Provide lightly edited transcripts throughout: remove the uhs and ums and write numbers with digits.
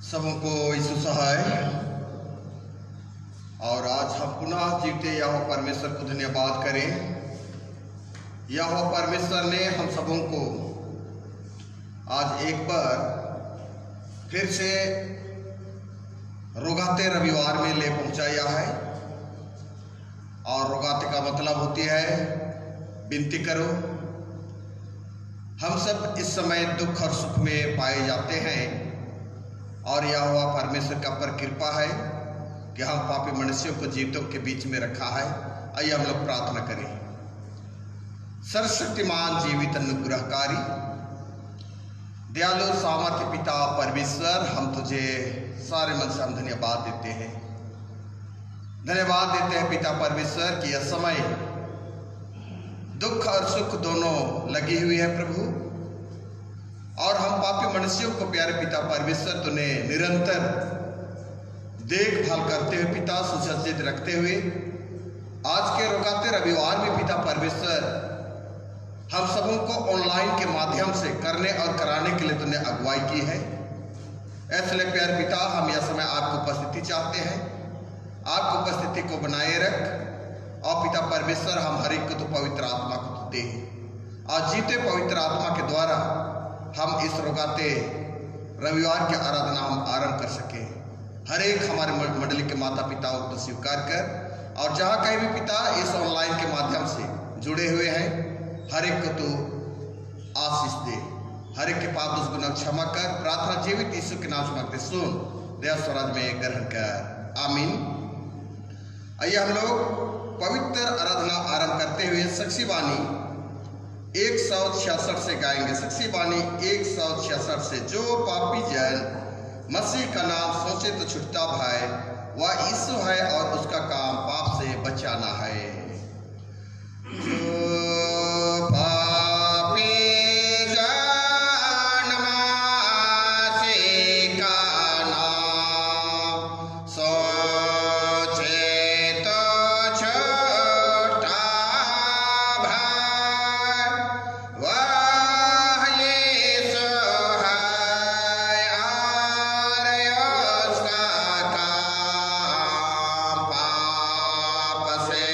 सबको यीशु सहाय। और आज हम पुनः जीते यहोवा परमेश्वर को धन्यवाद करें। यहोवा परमेश्वर ने हम सबों को आज एक बार फिर से रोगाते रविवार में ले पहुंचाया है। और रोगाते का मतलब होती है विनती करो। हम सब इस समय दुख और सुख में पाए जाते हैं और यहोवा परमेश्वर का पर कृपा है कि हम पापी मनुष्यों को जीवितों के बीच में रखा है। आइए हम लोग प्रार्थना करें। सर्वशक्तिमान जीवित अनुग्रहकारी दयालु सामर्थ्य पिता परमेश्वर, हम तुझे सारे मन से हम धन्यवाद देते हैं। धन्यवाद देते हैं पिता परमेश्वर कि यह समय दुख और सुख दोनों लगी हुई है प्रभु। और हम पापी मनुष्यों को प्यारे पिता परमेश्वर तूने निरंतर देखभाल करते हुए पिता सुसज्जित रखते हुए आज के रोगाते रविवार में पिता परमेश्वर हम सबों को ऑनलाइन के माध्यम से करने और कराने के लिए तूने अगुवाई की है। इसलिए प्यारे पिता हम यह समय आपकी उपस्थिति चाहते हैं। आपकी उपस्थिति को बनाए रख और पिता परमेश्वर हम हर एक को तो पवित्र आत्मा को दे और जीते पवित्र आत्मा के द्वारा हम इस रोगाते रविवार की आराधना हम आरंभ कर सके। हर एक हमारे मंडली के माता पिताओं को स्वीकार कर और जहाँ कहीं भी पिता इस ऑनलाइन के माध्यम से जुड़े हुए हैं हर एक को तो आशीष दे। हर एक के पाप दुष्ट गुनाह क्षमा कर। प्रार्थना जीवित यीशु के नाम से मांगते सुन, दया स्वराज में ग्रहण कर, आमीन। आइए हम लोग पवित्र आराधना आरंभ करते हुए साक्षी वाणी 166 से गाएंगे। साक्षी वाणी 166 से जो पापी जन मसीह का नाम सोचे तो छुटता भय, वह यीशु है और उसका काम पाप से बचाना है। जो पापी जन मसीह का नाम सोचे तो छुटता भय, वह यीशु है और उसका काम पाप से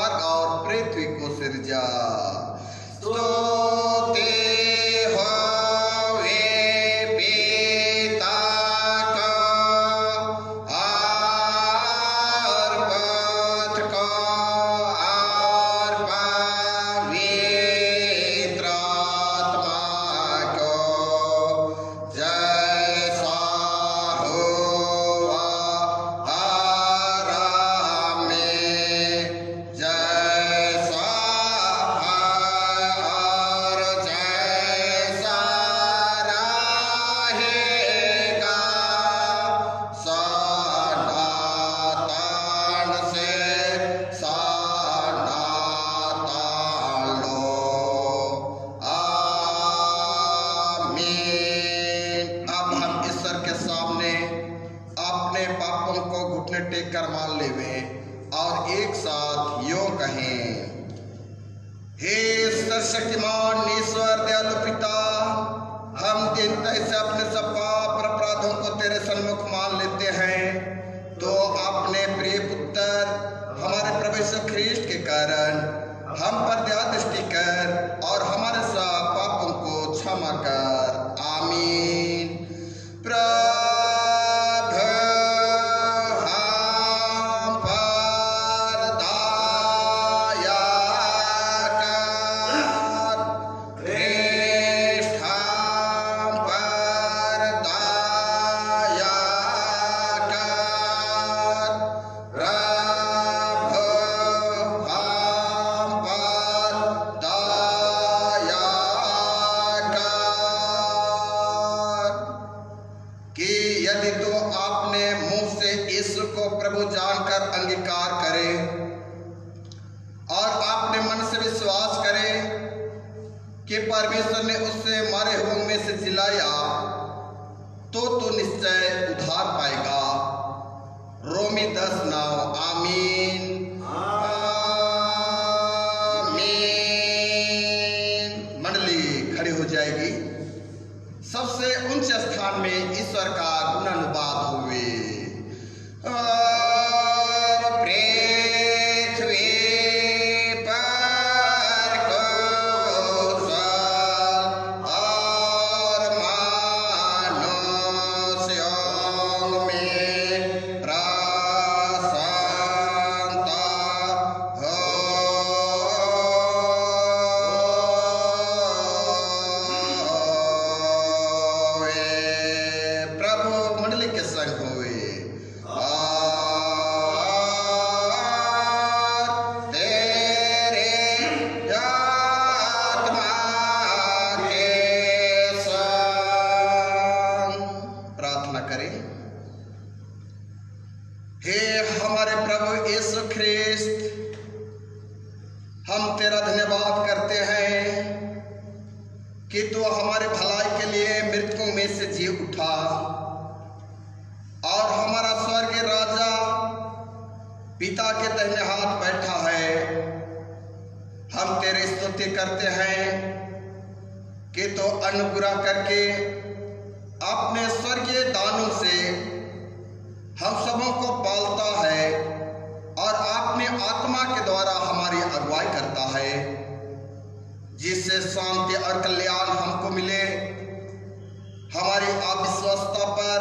स्वर्ग और पृथ्वी को सिरजा। स्तुति होवे पिता को और पुत्र को और पवित्र आत्मा को, जैसा हुआ आराम में, जैसा है और जैसा रहेगा, सनातन से सनातन लो। आमीन। अब हम ईश्वर के सामने अपने पापों को घुटने टेक कर मान लेवें और एक साथ यो कहें, हे सर्वशक्तिमान ईश्वर दयालु पिता, हम दीनता से अपने सब पाप और अपराधों को तेरे सन्मुख मान लेते हैं, तो अपने प्रिय पुत्र हमारे प्रभु यीशु ख्रीष्ट के कारण हम पर दया दृष्टि कर और हमारे सब पापों को क्षमा कर। आमीन। प्रभु हम पर दया कर, ख्रीष्ट हम पर दया कर, प्रभु हम पर दया कर। कि यदि तो आपने मुंह से यीशु को प्रभु जानकर अंगीकार करे और आपने मन से विश्वास करे कि परमेश्वर ने उससे मारे हुओं में से जिलाया, तो निश्चय उद्धार पाएगा। रोमी 10:9। आमीन। आमीन। मंडली खड़ी हो जाएगी। सबसे ऊंचे स्थान में ईश्वर का गुणानुवाद हुए। और पृथ्वी पर कौशल और मनुष्यों में प्रसन्नता होवे। प्रभु मंडली के संग हुए और तेरे आत्मा के संग। प्रार्थना करें। हे हमारे प्रभु यीशु ख्रीस्त, हम तेरा धन्यवाद करते हैं कि तू हमारे भलाई के लिए मृतकों में से जी उठा और हमारा स्वर्गीय राजा पिता के दाहिने हाथ बैठा है। हम तेरी स्तुति करते हैं कि तो अनुग्रह करके अपने स्वर्गीय दानों से हम सबों को पालता है और अपने आत्मा के द्वारा हमारी अगुवाई करता है, जिससे शांति और कल्याण हमको मिले। हमारी अविश्वासता पर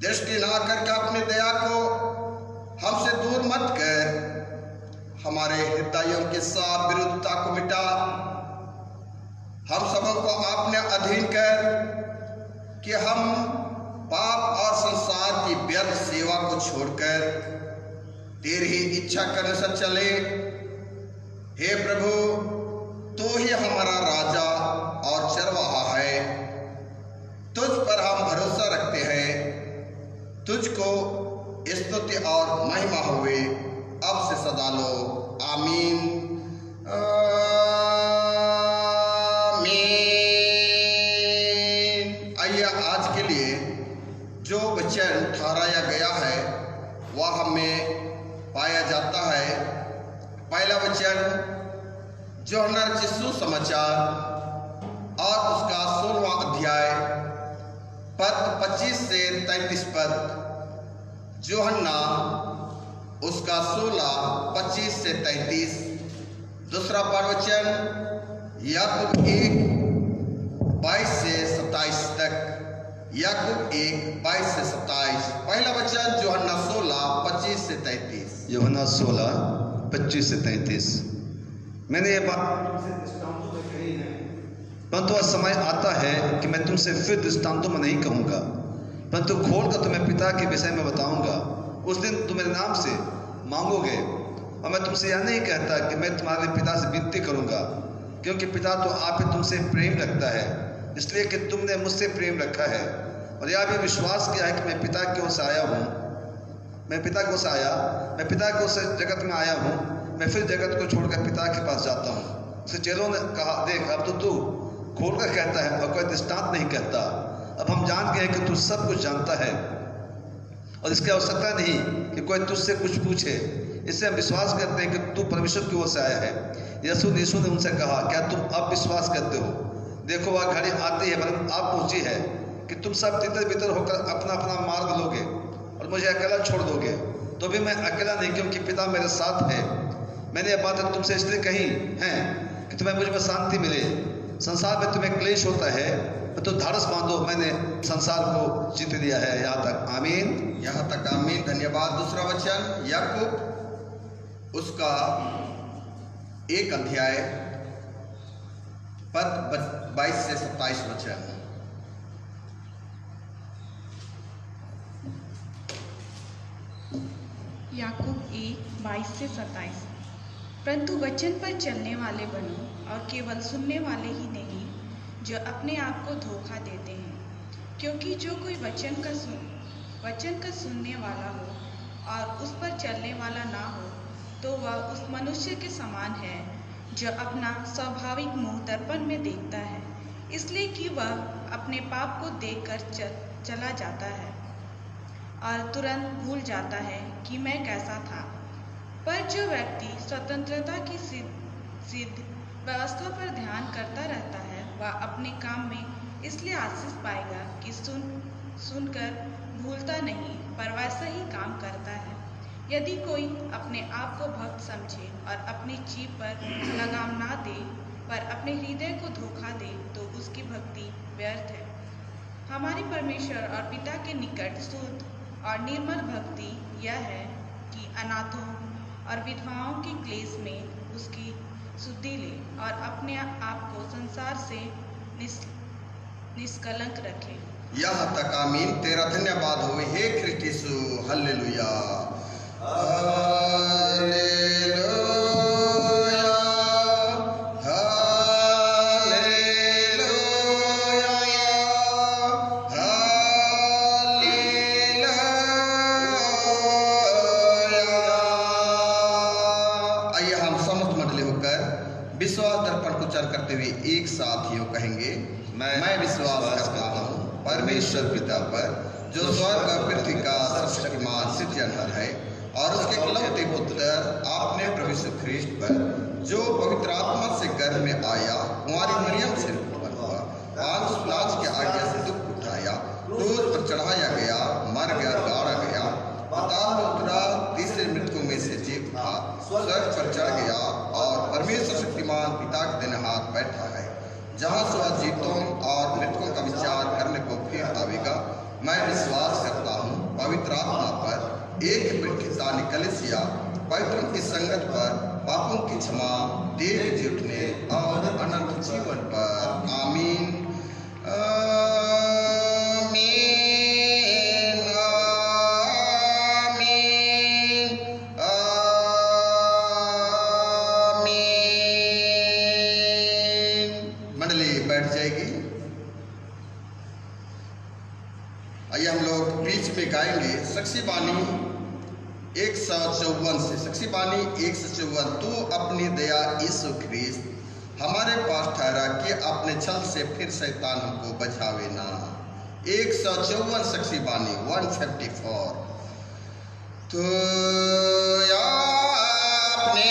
दृष्टि ना करके अपनी दया को हमसे दूर मत कर, हमारे हृदयों के साथ विरुद्धता को मिटा, हम सबों को अपने अधीन कर कि हम पाप और संसार की व्यर्थ सेवा को छोड़कर तेरी ही इच्छा के अनुसार चले। हे प्रभु, तू ही हमारा राजा और चरवाहा है। तुझ पर हम भरोसा रखते हैं। तुझको स्तुति और महिमा हुए अब से सदा लो। आमीन। आमीन। आइए आज के लिए जो वचन ठहराया गया है वह हमें पाया जाता है। पहला वचन यूहन्ना रचित सुसमाचार और उसका 16वां अध्याय पद 25 से 33 पद। यूहन्ना उसका 16:25 से 33। दूसरा प्रवचन याकूब 1:22 से 27 तक। याकूब 1:22 से 27। पहला वचन यूहन्ना 16:25 से 33। यूहन्ना 16:25 से 33। मैंने ये बात दृष्टांतों में कही है, परंतु वह समय आता है कि मैं तुमसे फिर दृष्टांतों में नहीं कहूँगा, परंतु खोलकर तुम्हें पिता के विषय में बताऊंगा। उस दिन तुम मेरे नाम से मांगोगे, और मैं तुमसे यह नहीं कहता कि मैं तुम्हारे पिता से विनती करूंगा, क्योंकि पिता तो आप ही तुमसे प्रेम रखता है, इसलिए कि तुमने मुझसे प्रेम रखा है और यह भी विश्वास किया है कि मैं पिता की ओर से आया हूँ। मैं पिता की ओर से आया, मैं पिता की ओर से जगत में आया हूँ, मैं फिर जगत को छोड़कर पिता के पास जाता हूँ। उसे चेलों ने कहा, देख अब तो तू खोलकर कहता है और कोई दृष्टांत नहीं कहता। अब हम जान गए कि तू सब कुछ जानता है और इसकी आवश्यकता नहीं कि कोई तुझसे कुछ पूछे। इससे हम विश्वास करते हैं कि तू परमेश्वर की ओर से आया है। यीशु ने उनसे कहा, क्या तुम अब विश्वास करते हो? देखो वह घड़ी आती है, परंतु आप पहुंची है कि तुम सब तितर बितर होकर अपना अपना मार्ग लोगे और मुझे अकेला छोड़ दोगे। तो भी मैं अकेला नहीं, क्योंकि पिता मेरे साथ है। मैंने यह बात तुमसे इसलिए कही है कि तुम्हें मुझ में शांति मिले। संसार में तुम्हें क्लेश होता है, तो धारस बांधो, मैंने संसार को जीत लिया है। यहाँ तक आमीन। यहाँ तक आमीन। धन्यवाद। दूसरा वचन याकूब उसका 1 अध्याय पद 22 से 27 वचन। याकूब 1:22 से 27। परंतु वचन पर चलने वाले बनो, और केवल सुनने वाले ही नहीं जो अपने आप को धोखा देते हैं, क्योंकि जो कोई वचन का सुनने वाला हो और उस पर चलने वाला ना हो, तो वह उस मनुष्य के समान है जो अपना स्वाभाविक मुंह दर्पण में देखता है, इसलिए कि वह अपने पाप को देखकर चला जाता है और तुरंत भूल जाता है कि मैं कैसा था। पर जो व्यक्ति स्वतंत्रता की सिद्ध व्यवस्था पर ध्यान करता रहता है, वह अपने काम में इसलिए आशीष पाएगा कि सुनकर भूलता नहीं, पर वैसा ही काम करता है। यदि कोई अपने आप को भक्त समझे और अपनी जीभ पर लगाम ना दे, पर अपने हृदय को धोखा दे, तो उसकी भक्ति व्यर्थ है। हमारे परमेश्वर और पिता के निकट शुद्ध और निर्मल भक्ति यह है कि अनाथों और विधवाओं के क्लेश में उसकी शुद्धि ले और अपने आप को संसार से निष्कलंक रखे। यहाँ तक आमीन। तेरा धन्यवाद हो हे ख्रिस्ट यीशु। हालेलुया, हालेलुया, विश्वास दर्पण को उच्चार करते हुए एक साथ यूं कहेंगे, मैं विश्वास करता हूँ परमेश्वर पिता पर, जो स्वर्ग और पृथ्वी का सर्वशक्तिमान सृजनहार है, और उसके इकलौते पुत्र आपने प्रभु यीशु ख्रिस्ट पर, जो पवित्र आत्मा से गर्भ में आया, कुंवारी मरियम से उत्पन्न हुआ, पांच पिलातुस की आज्ञा से दुख उठाया, क्रूस पर चढ़ाया गया, मर गया, गाड़ा गया, पाताल में उतरा, तीसरे मृतकों में से जी उठा, स्वर्ग पर चढ़ गया और परमेश्वर शक्तिमान पिता के दाहिने हाथ बैठा है, जहाँ से वह जीवों और मृतकों का विचार करने को फिर आवेगा। मैं विश्वास करता हूँ पवित्र आत्मा पर, एक पिता निकलिसिया, पवित्रों की संगत पर, पापों की क्षमा, देह के जी उठने और अनंत जीवन पर। आमीन, गाएंगे साक्षी बानी 154 से। साक्षी बानी 154। तू अपनी दया यीशु ख्रिस्त हमारे पास ठहरा कि अपने छल से फिर शैतान हमको बचावे ना। 154 साक्षी बानी 154। तो आपने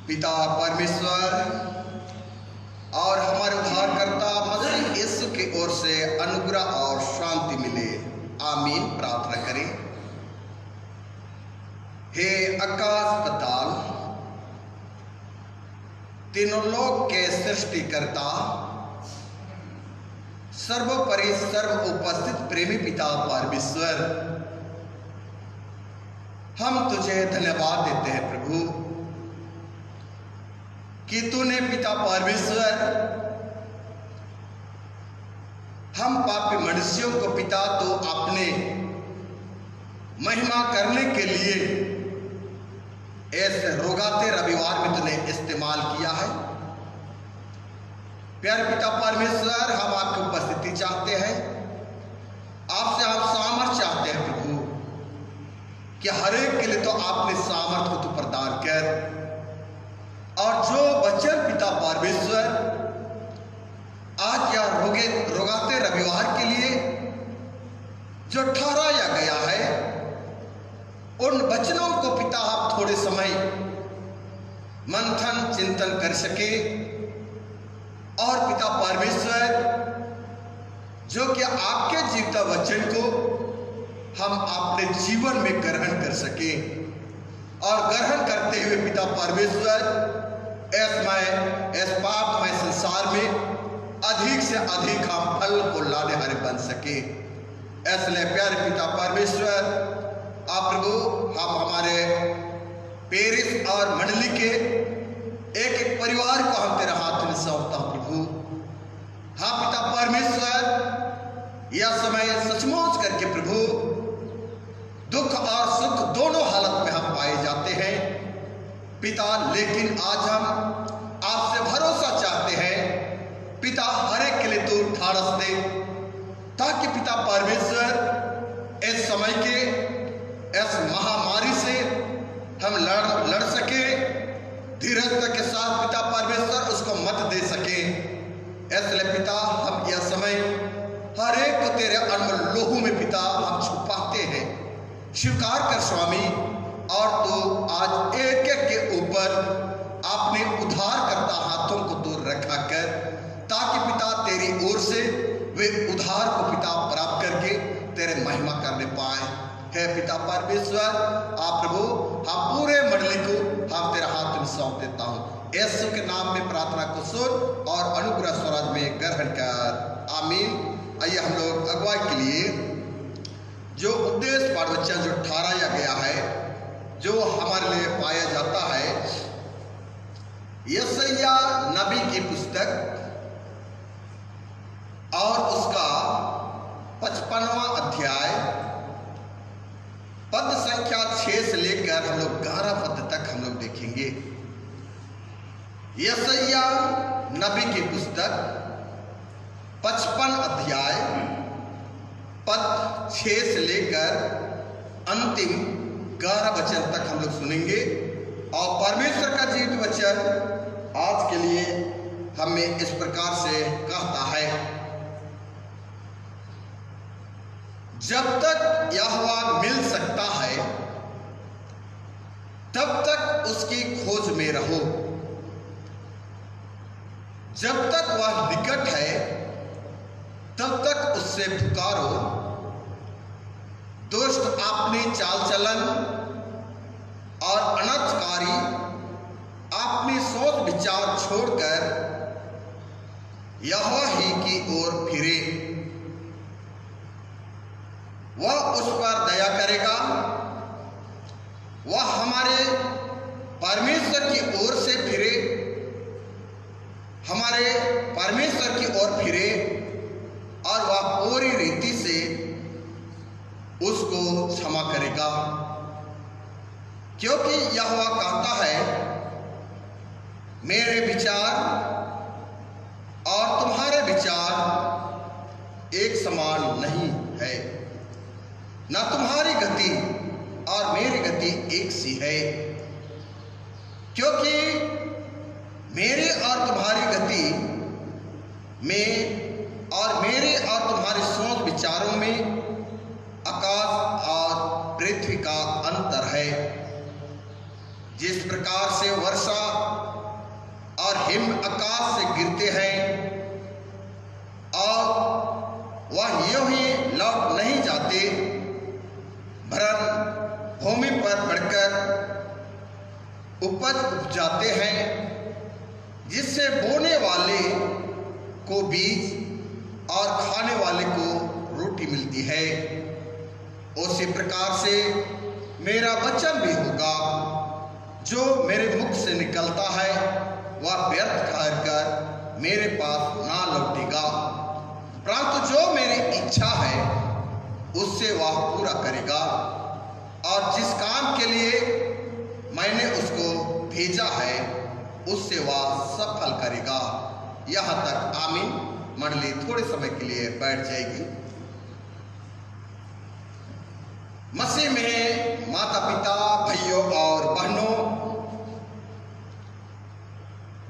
पिता परमेश्वर और हमारे उद्धारकर्ता मसीह यीशु की ओर से अनुग्रह और शांति मिले, आमीन। प्रार्थना करें। हे आकाश पाताल तीनों लोक के सृष्टिकर्ता, सर्वोपरि सर्व उपस्थित प्रेमी पिता परमेश्वर, हम तुझे धन्यवाद देते हैं प्रभु कि तूने पिता परमेश्वर हम पापी मनुष्यों को पिता तो अपने महिमा करने के लिए ऐसे रोगाते रविवार में तूने इस्तेमाल किया है। प्यारे पिता परमेश्वर, हम आपकी उपस्थिति चाहते हैं, आपसे हम सामर्थ चाहते हैं प्रभु कि हर एक के लिए तो आपने सामर्थ को तू प्रदान कर, और जो वचन पिता परमेश्वर आज यह रोगाते रविवार के लिए जो ठहराया गया है, उन वचनों को पिता आप थोड़े समय मंथन चिंतन कर सके, और पिता परमेश्वर जो कि आपके जीवित वचन को हम अपने जीवन में ग्रहण कर सके, और ग्रहण करते हुए पिता परमेश्वर इस पापमय संसार में अधिक से अधिक हम फल को लाने वाले बन सके। इसलिए प्यारे पिता परमेश्वर, आप प्रभु हम हमारे पेरिस और मंडली के एक एक परिवार को हम तेरे हाथ में सौंपता हूं प्रभु। हाँ पिता परमेश्वर, यह समय सचमुच करके प्रभु दुख और सुख दोनों हालत में हम पाए जाते हैं पिता, लेकिन आज हम आपसे भरोसा चाहते हैं पिता, हर एक के लिए तू ढाढ़स दे, ताकि पिता परमेश्वर इस समय के इस महामारी से हम लड़ सके, धीरजता के साथ पिता परमेश्वर उसको मत दे सके। इसलिए पिता हम यह समय हर एक को तेरे अनमोल लोहू में पिता हम छुपाते हैं, स्वीकार कर स्वामी, और तू आज एक एक के ऊपर अपने उद्धार करता हाथों को दूर रखा कर, ताकि पिता तेरी ओर से वे उद्धार को पिता प्राप्त करके तेरे महिमा करने पाए। है पिता परमेश्वर, आप प्रभु हम पूरे मंडली को हम तेरे हाथ में सौंप देता हूँ, यीशु के नाम में प्रार्थना को सुन और अनुग्रह स्वराज में ग्रहण कर, आमीन। आइए हम लोग अगुवाई के लिए जो उद्देश्य पाठवचन जो ठहराया गया है, जो हमारे लिए पाया जाता है, यशायाह नबी की पुस्तक और उसका 55वां अध्याय पद संख्या 6 से लेकर हम लोग 11 पद तक हम लोग देखेंगे। यशायाह नबी की पुस्तक 55 अध्याय पद 6 से लेकर अंतिम 11 वचन तक हम लोग सुनेंगे, और परमेश्वर का जीवित वचन आज के लिए हमें इस प्रकार से कहता है, जब तक यहोवा मिल सकता है तब तक उसकी खोज में रहो, जब तक वह निकट है तब तक उससे पुकारो, दुष्ट अपनी चाल चलन और अनर्थकारी अपनी सोच विचार छोड़कर यहोवा ही की ओर फिरे, वह उस पर दया करेगा, वह हमारे परमेश्वर की ओर से फिरे, हमारे परमेश्वर की ओर फिरे, और वह पूरी रीति से उसको क्षमा करेगा, क्योंकि यहोवा कहता है, मेरे विचार और तुम्हारे विचार एक समान नहीं है, ना तुम्हारी गति और मेरी गति एक सी है, क्योंकि मेरे और तुम्हारी गति में और मेरे और तुम्हारे सोच विचारों में आकाश और पृथ्वी का अंतर है। जिस प्रकार से वर्षा निम्न आकाश से गिरते हैं और वह यूं ही लौट नहीं जाते, वरन भूमि पर पड़कर उपज उपजाते हैं, जिससे बोने वाले को बीज और खाने वाले को रोटी मिलती है। उसी प्रकार से मेरा वचन भी होगा जो मेरे मुख से निकलता है, वह व्यर्थ ठहरकर मेरे पास ना लौटेगा, परंतु जो मेरी इच्छा है उससे वह पूरा करेगा और जिस काम के लिए मैंने उसको भेजा है उससे वह सफल करेगा। यहाँ तक आमीन। मंडली थोड़े समय के लिए बैठ जाएगी। मसीह में माता पिता, भाइयों और बहनों,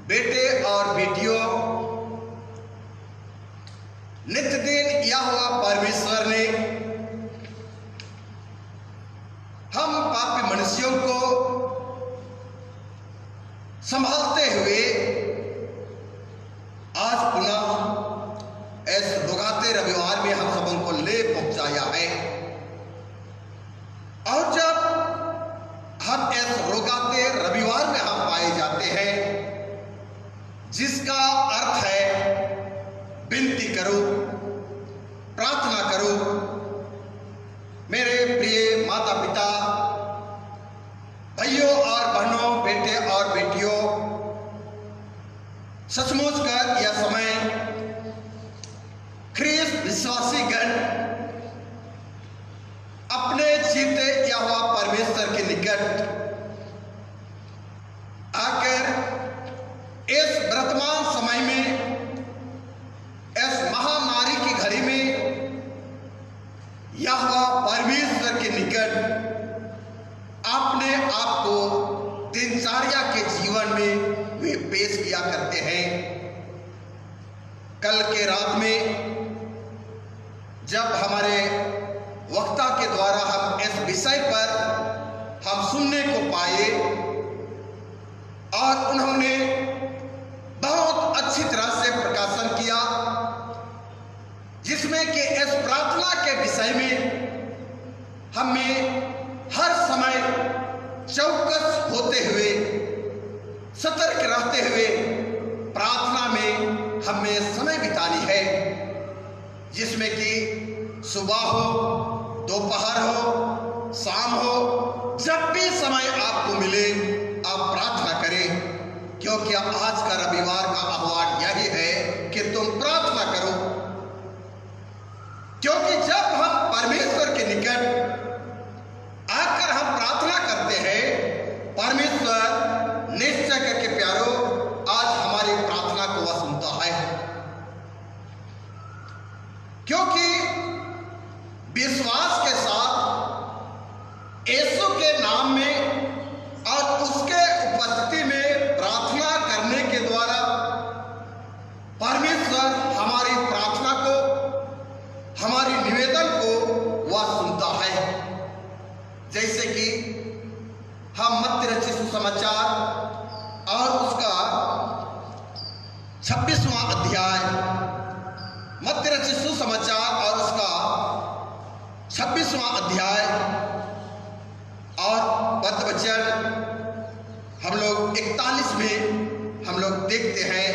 बेटे और बेटियों, नित्य दिन यहोवा परमेश्वर ने हम पापी मनुष्यों को संभालते हुए आज पुनः इस रुगाते रविवार में हम सबों को ले पहुंचाया है। और जब हम इस रुगाते रविवार में हम पाए जाते हैं, जिसका अर्थ है विनती करो, प्रार्थना करो। मेरे प्रिय माता पिता, भाइयों और बहनों, बेटे और बेटियों, सचमुच कर यह समय ख्रीस्त विश्वासी गण अपने जीते यहोवा परमेश्वर के निकट आकर इस वर्तमान समय में, इस महामारी की घड़ी में यहोवा परमेश्वर के निकट अपने आप को दिनचर्या के जीवन में वे पेश किया करते हैं। कल के रात में जब हमारे वक्ता के द्वारा हम इस विषय पर हम सुनने को पाए और उन्होंने बहुत अच्छी तरह से प्रकाशन किया, जिसमें कि इस प्रार्थना के विषय में हमें हर समय चौकस होते हुए, सतर्क रहते हुए प्रार्थना में हमें समय बितानी है, जिसमें कि सुबह हो, दोपहर हो, शाम हो, जब भी समय आपको मिले आप प्रार्थना करें, क्योंकि आज का रविवार का आह्वान यही है कि तुम प्रार्थना करो। क्योंकि जब हम परमेश्वर के निकट आकर हम प्रार्थना करते हैं, परमेश्वर निश्चय करके प्यारो आज हमारी प्रार्थना को वह सुनता है, क्योंकि विश्वास के साथ यीशु के नाम में और उसके उपस्थिति में प्रार्थना करने के द्वारा परमेश्वर हमारी प्रार्थना को, हमारी निवेदन को वह सुनता है। जैसे कि हम मत्ती रचित सुसमाचार और उसका 26वां अध्याय, मत्ती रचित सुसमाचार और उसका 26वां अध्याय और पद वचन हम लोग 41 में हम लोग देखते हैं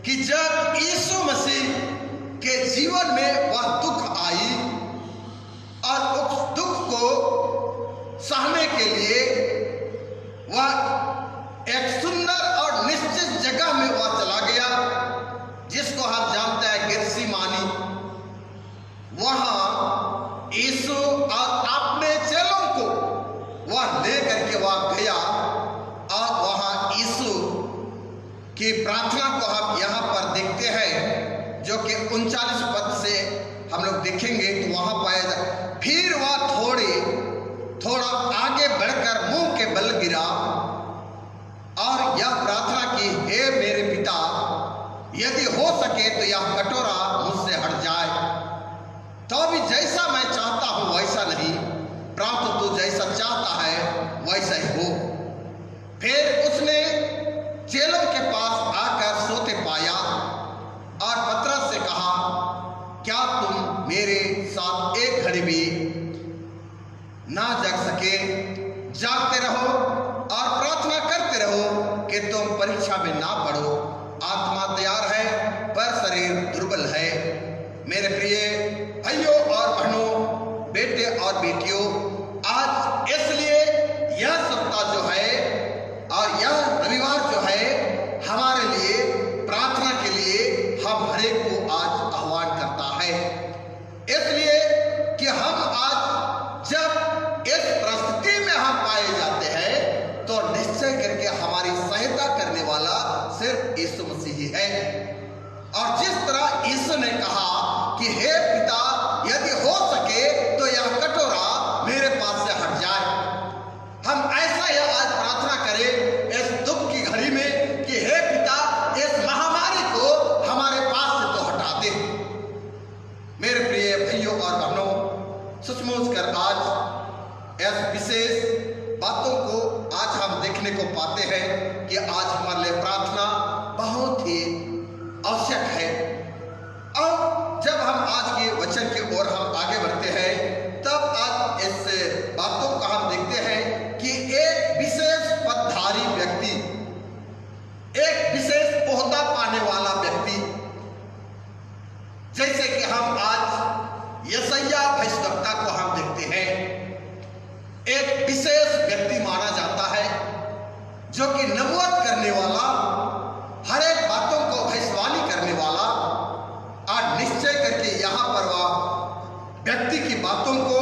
कि जब यीशु मसीह के जीवन में वह दुख आई और उस दुख को सहने के लिए वह एक सुंदर और निश्चित जगह में वह चला गया, जिसको हम जानते हैं गेत्सेमानी। वहां यीशु और अपने चेलों को वह लेकर के वह गया और वहां यीशु की प्रार्थना को हम यहाँ पर देखते हैं, जो कि 39 पद से हम लोग देखेंगे तो वहां पाया जाए। फिर वह थोड़ा आगे बढ़कर मुंह के बल गिरा और यह प्रार्थना की, हे मेरे पिता, यदि हो सके तो यह कटोरा मुझसे हट जाए, तो भी जैसा मैं चाहता हूं वैसा नहीं, परंतु तू जैसा चाहता है वैसा ही हो। फिर उसने चेलों के पास परीक्षा में ना पड़ो। आत्मा तैयार है पर शरीर दुर्बल है। मेरे प्रिय भाइयों और बहनों, बेटे और बेटियों, आज इसलिए यह सप्ताह जो है और यह रविवार जो है हमारे लिए प्रार्थना के लिए हम हरेक को आज आह्वान करता है। इसलिए कि हम आज जब इस परिस्थिति में हम पाए जाते हैं तो निश्चय करके हमारी सहायता करने वाला सिर्फ यीशु मसीह ही है। और जिस तरह यीशु ने कहा कि हे पिता, यदि हो सके तो यह कटोरा मेरे पास से हट जाए, हम ऐसा ही आज प्रार्थना करें इस दुख की घड़ी में कि हे पिता, इस महामारी को हमारे पास से तो हटा दे। मेरे प्रिय भाइयों और बहनों, सचमुच कर आज इस विशेष बातों को आज हम देखने को पाते हैं कि आज हमारे लिए प्रार्थना बहुत ही आवश्यक है। और जब हम आज के वचन की ओर हम आगे बढ़ते हैं तब आज इस बातों को हम देखते हैं कि एक विशेष पदधारी व्यक्ति, एक विशेष ओहदा पाने वाला व्यक्ति, जैसे कि हम आज यशायाह भविष्यवक्ता को हम देखते हैं, एक विशेष व्यक्ति माना जाता है जो कि नबूवत करने वाला, हर एक बातों को भविष्यवाणी करने वाला। और निश्चय करके यहाँ पर वह व्यक्ति की बातों को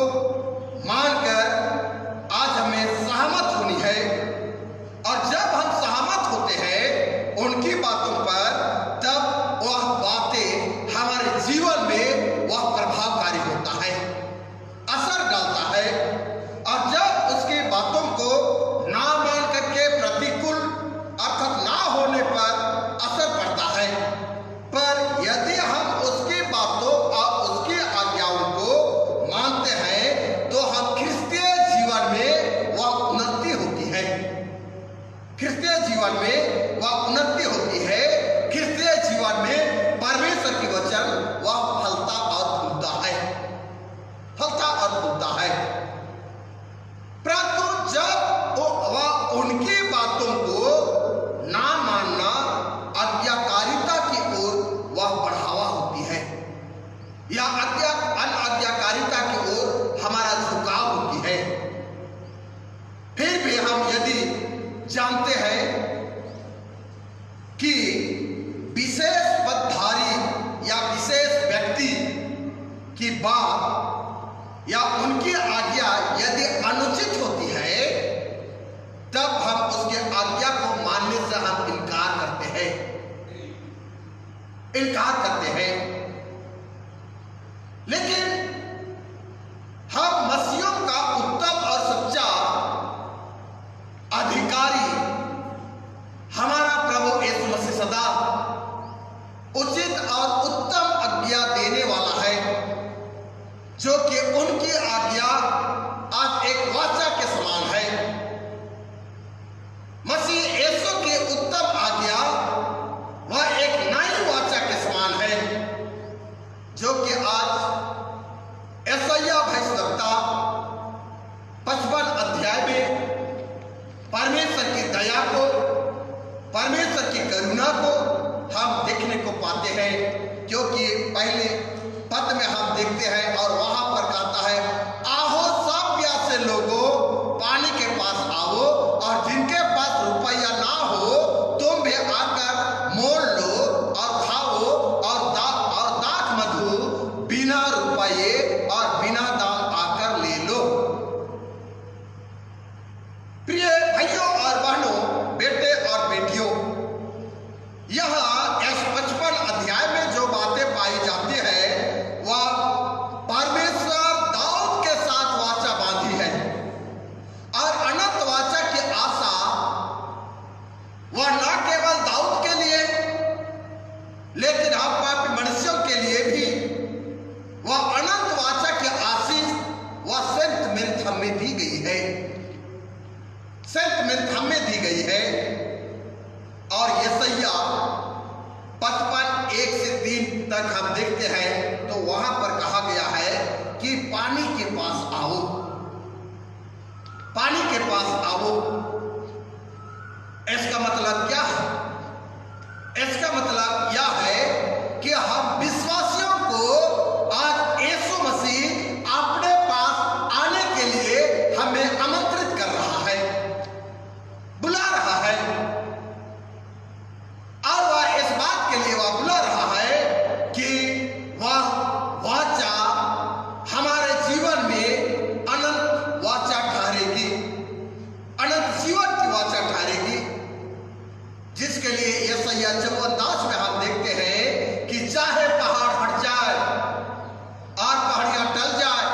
मानकर आज हमें सहमत होनी है। और जब हम सहमत होते हैं उनकी बातों पर, तब वह बातें हमारे जीवन में वह प्रभावकारी होता है, असर डालता है। और जब उसकी बातों को ना मान करके प्रतिकूल अर्थात ना होने पर असर पड़ता है, पर यदि हम उसकी बातों और उसकी आज्ञाओं को मानते हैं तो हम क्रिस्तीय जीवन में वह उन्नति होती है। क्रिस्तीय जीवन में वह उन्नति होती है। क्रिस्तीय जीवन में परमेश्वर की वचन वह फलता और फूलता है, फलता और फूलता है। परंतु जब वह उनकी बातों को ना मानना, आज्ञाकारिता की ओर वह बढ़ावा होती है, या अनाज्ञाकारिता की ओर हमारा झुकाव होती है। फिर भी हम यदि जानते हैं कि विशेष पदधारी या विशेष व्यक्ति की बात या उनकी आज्ञा यदि अनुचित होती है, तब हम उसके आज्ञा को मानने से हम इनकार करते हैं, इनकार करते हैं। लेकिन हम मसीहों का उत्तम और सच्चा अधिकारी हमारा प्रभु यीशु मसीह सदा उचित और उत्तम आज्ञा देने वाला है, जो कि उनकी आज्ञा आज एक वाचा के समान है। मसीह यीशु की उत्तम आज्ञा वह एक नई वाचा के समान है, जो कि आज यशायाह भविष्यवक्ता 55 अध्याय में परमेश्वर की दया को, परमेश्वर की करुणा को हम देखने को पाते हैं। क्योंकि पहले पद में हम देखते हैं और वहां पर कहता है, आओ सब प्यासे लोगों, पानी के पास आओ, और जिनके पास रुपया ना हो तुम भी आकर मोल लो और खाओ, और दाख मधु बिना रुपये और बिना दाम आकर ले लो। प्रिय भाइयों और बहनों, बेटे और बेटियों, यह इस 55 अध्याय में जो बातें पाई जाती है वह परमेश्वर दाऊद के साथ वाचा बांधी है। और अनंत वाचा की आशा वह न केवल दाऊद के लिए, लेकिन हम पापी मनुष्यों के लिए भी वह अनंत वाचा की आशीष वह सेंट मिन्थम में दी गई है, सेंट मिन्थम में दी गई है। और यशायाह 55:1-3 तक हम देखते हैं तो वहां पर कहा गया है कि पानी के पास आओ, पानी के पास आओ। इसका मतलब क्या है? जिसके लिए यशायाह 54 में हम देखते हैं कि चाहे पहाड़ हट जाए और पहाड़ियां टल जाए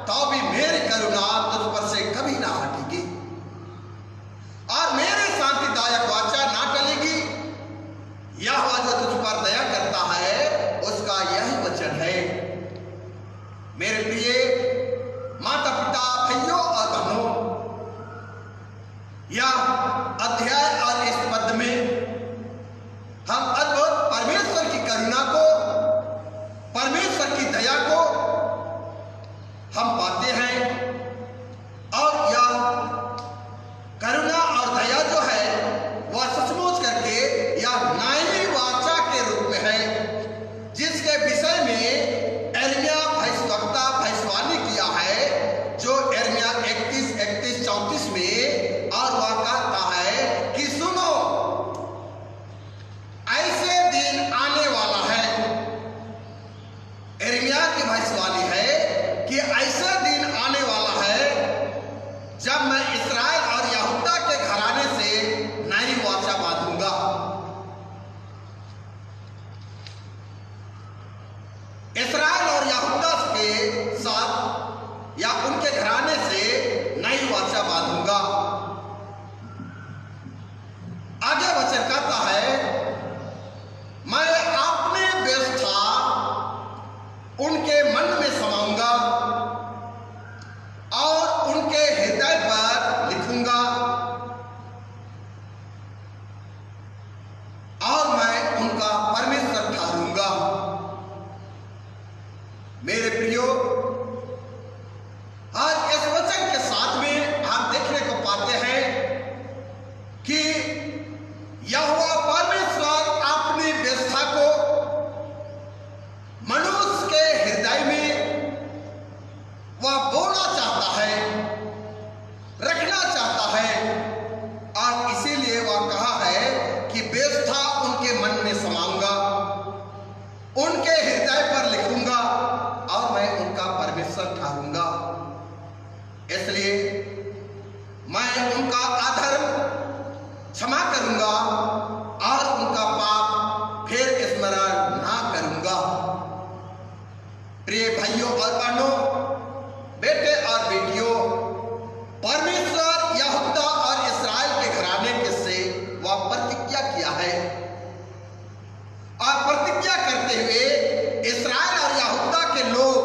तो भी मेरी करुणा तुझ पर से कभी ना हटेगी और मेरी शांतिदायक वाचा ना टलेगी। यहोवा जो तुझ पर दया करता है उसका यही वचन है। मेरे प्रिय माता पिता भाइयों और बहनों, यह अध्याय और इस पद में हम अद्भुत परमेश्वर की करुणा को, परमेश्वर की दया को हम पाते हैं। और यह करुणा और दया जो है वह सचमुच करके यह न्यायी वाचा के रूप में है, जिसके विषय में यिर्मयाह भविष्यवक्ता भविष्यवाणी किया है, जो यिर्मयाह 31-34 में, और वह कहता है कि सुनो, ऐसे दिन आने वाला है। यिर्मयाह की भविष्यवाणी है कि ऐसा दिन आने वाला है जब मैं इस्राएल और यहूदा के घराने से नई वाचा बांधूंगा। इस्राएल और यहूदा के साथ या उनके घराने से नई वाचा बांधूंगा। आगे वचन कहता है, मैं अपनी व्यवस्था उनके मन में समाऊंगा और उनके हृदय पर लिखूंगा और मैं उनका परमेश्वर ठहरूंगा। मेरे प्रियो, आज इस वचन के साथ में हम देखने को पाते हैं कि यहोवा परमेश्वर अपनी व्यवस्था को मनुष्य के हृदय में वह बोना चाहता है, रखना चाहता है, और इसीलिए वह कहा है कि व्यवस्था उनके मन में समाऊंगा, उनके हृदय पर लिखूंगा और मैं उनका परमेश्वर ठहरूंगा। इसलिए मैं उनका अधर्म क्षमा करूंगा और उनका पाप फिर स्मरण ना करूंगा। प्रिय भाइयों और बहनों, बेटे और बेटियों, परमेश्वर यहूदा और इस्राएल के घराने के से वह प्रतिज्ञा किया है, और प्रतिज्ञा करते हुए इस्राएल और यहूदा के लोग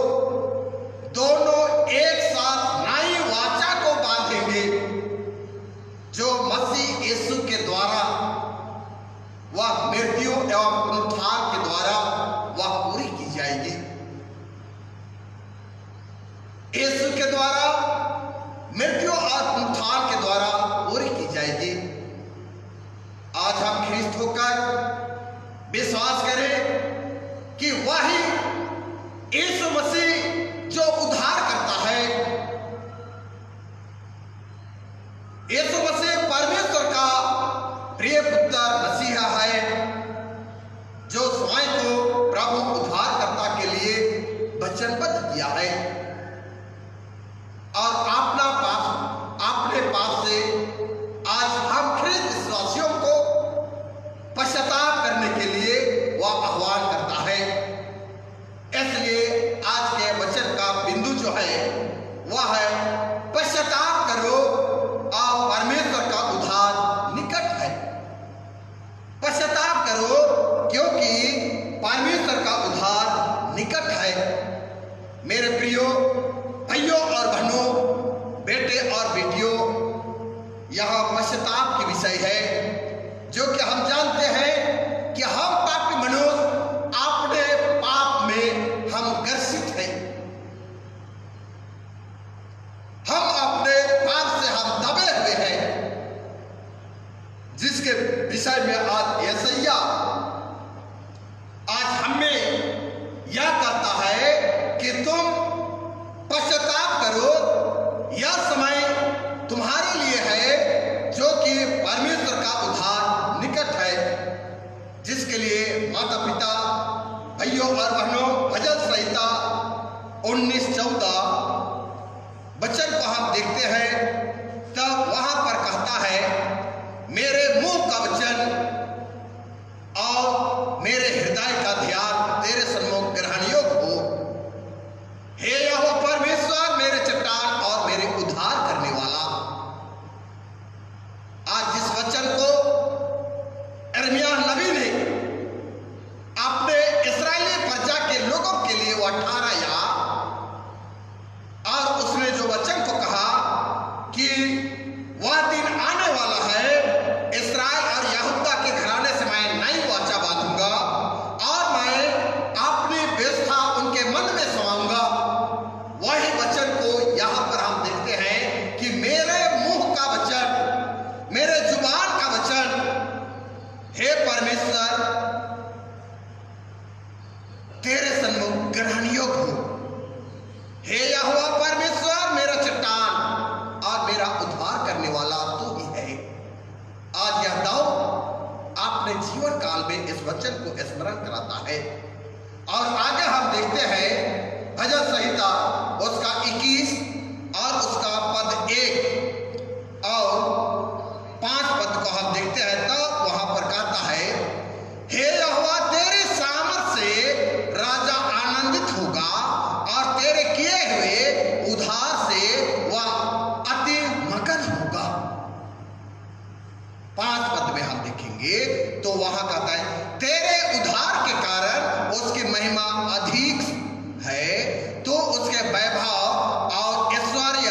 दोनों एक साथ नई वाचा को बांधेंगे, जो मसीह यीशु के द्वारा, वह मृत्यु एवं पुनरुत्थान के द्वारा वह पूरी की जाएगी। यीशु के द्वारा, मृत्यु और पुनरुत्थान के द्वारा पूरी की जाएगी। आज हम ख्रिस्त होकर विश्वास करें कि वही यीशु मसीह जो उद्धार करता है, यीशु मसीह परमेश्वर का प्रिय पुत्र मसीहा है, जो स्वयं को प्रभु उद्धारकर्ता के लिए वचनबद्ध किया है और अपने पास से आज हम ख्रिस्त विश्वासियों को पश्चाताप करने के लिए वह आह्वान करता है। इसलिए आज के वचन का बिंदु जो है वह है, पश्चाताप करो और परमेश्वर का उद्धार निकट है। पश्चाताप करो क्योंकि परमेश्वर का उद्धार निकट है। मेरे प्रियो भाइयों और बहनों, बेटे और बेटियों, यह पश्चाताप की विषय है, जो कि हम जानते हैं कि हम पापी मनुष्य अपने पाप में हम ग्रसित हैं। हम अपने पाप से हम दबे हुए हैं, जिसके विषय में आज यशायाह आज हमें यह कहता है कि तुम पश्चाताप करो, यह समय तुम्हारे लिए है, जो कि परमेश्वर का उद्धार निकट है। जिसके लिए माता पिता भाइयों और बहनों, भजन संहिता 19:14 वचन को हम देखते हैं, तब वहां पर कहता है, मेरे मुंह का वचन परमेश्वर तेरे सन्मुख ग्रहण योग्य हो। हे यहोवा परमेश्वर, मेरा चट्टान और मेरा उद्धार करने वाला तू ही है। आज यह दाऊद अपने जीवन काल में इस वचन को स्मरण कराता है। और आगे हम देखते हैं भजन संहिता उसका 21 और उसका पद 1 और 5 पद को हम देखते हैं। तो वहां पर कहता है, हे यहोवा तेरे सामर्थ से राजा आनंदित होगा और तेरे किए हुए उद्धार से वह अति मगन होगा। 5 पद में हम देखेंगे तो वहां कहता है, तेरे उद्धार के कारण उसकी महिमा अधिक है, तो उसके वैभव और ऐश्वर्य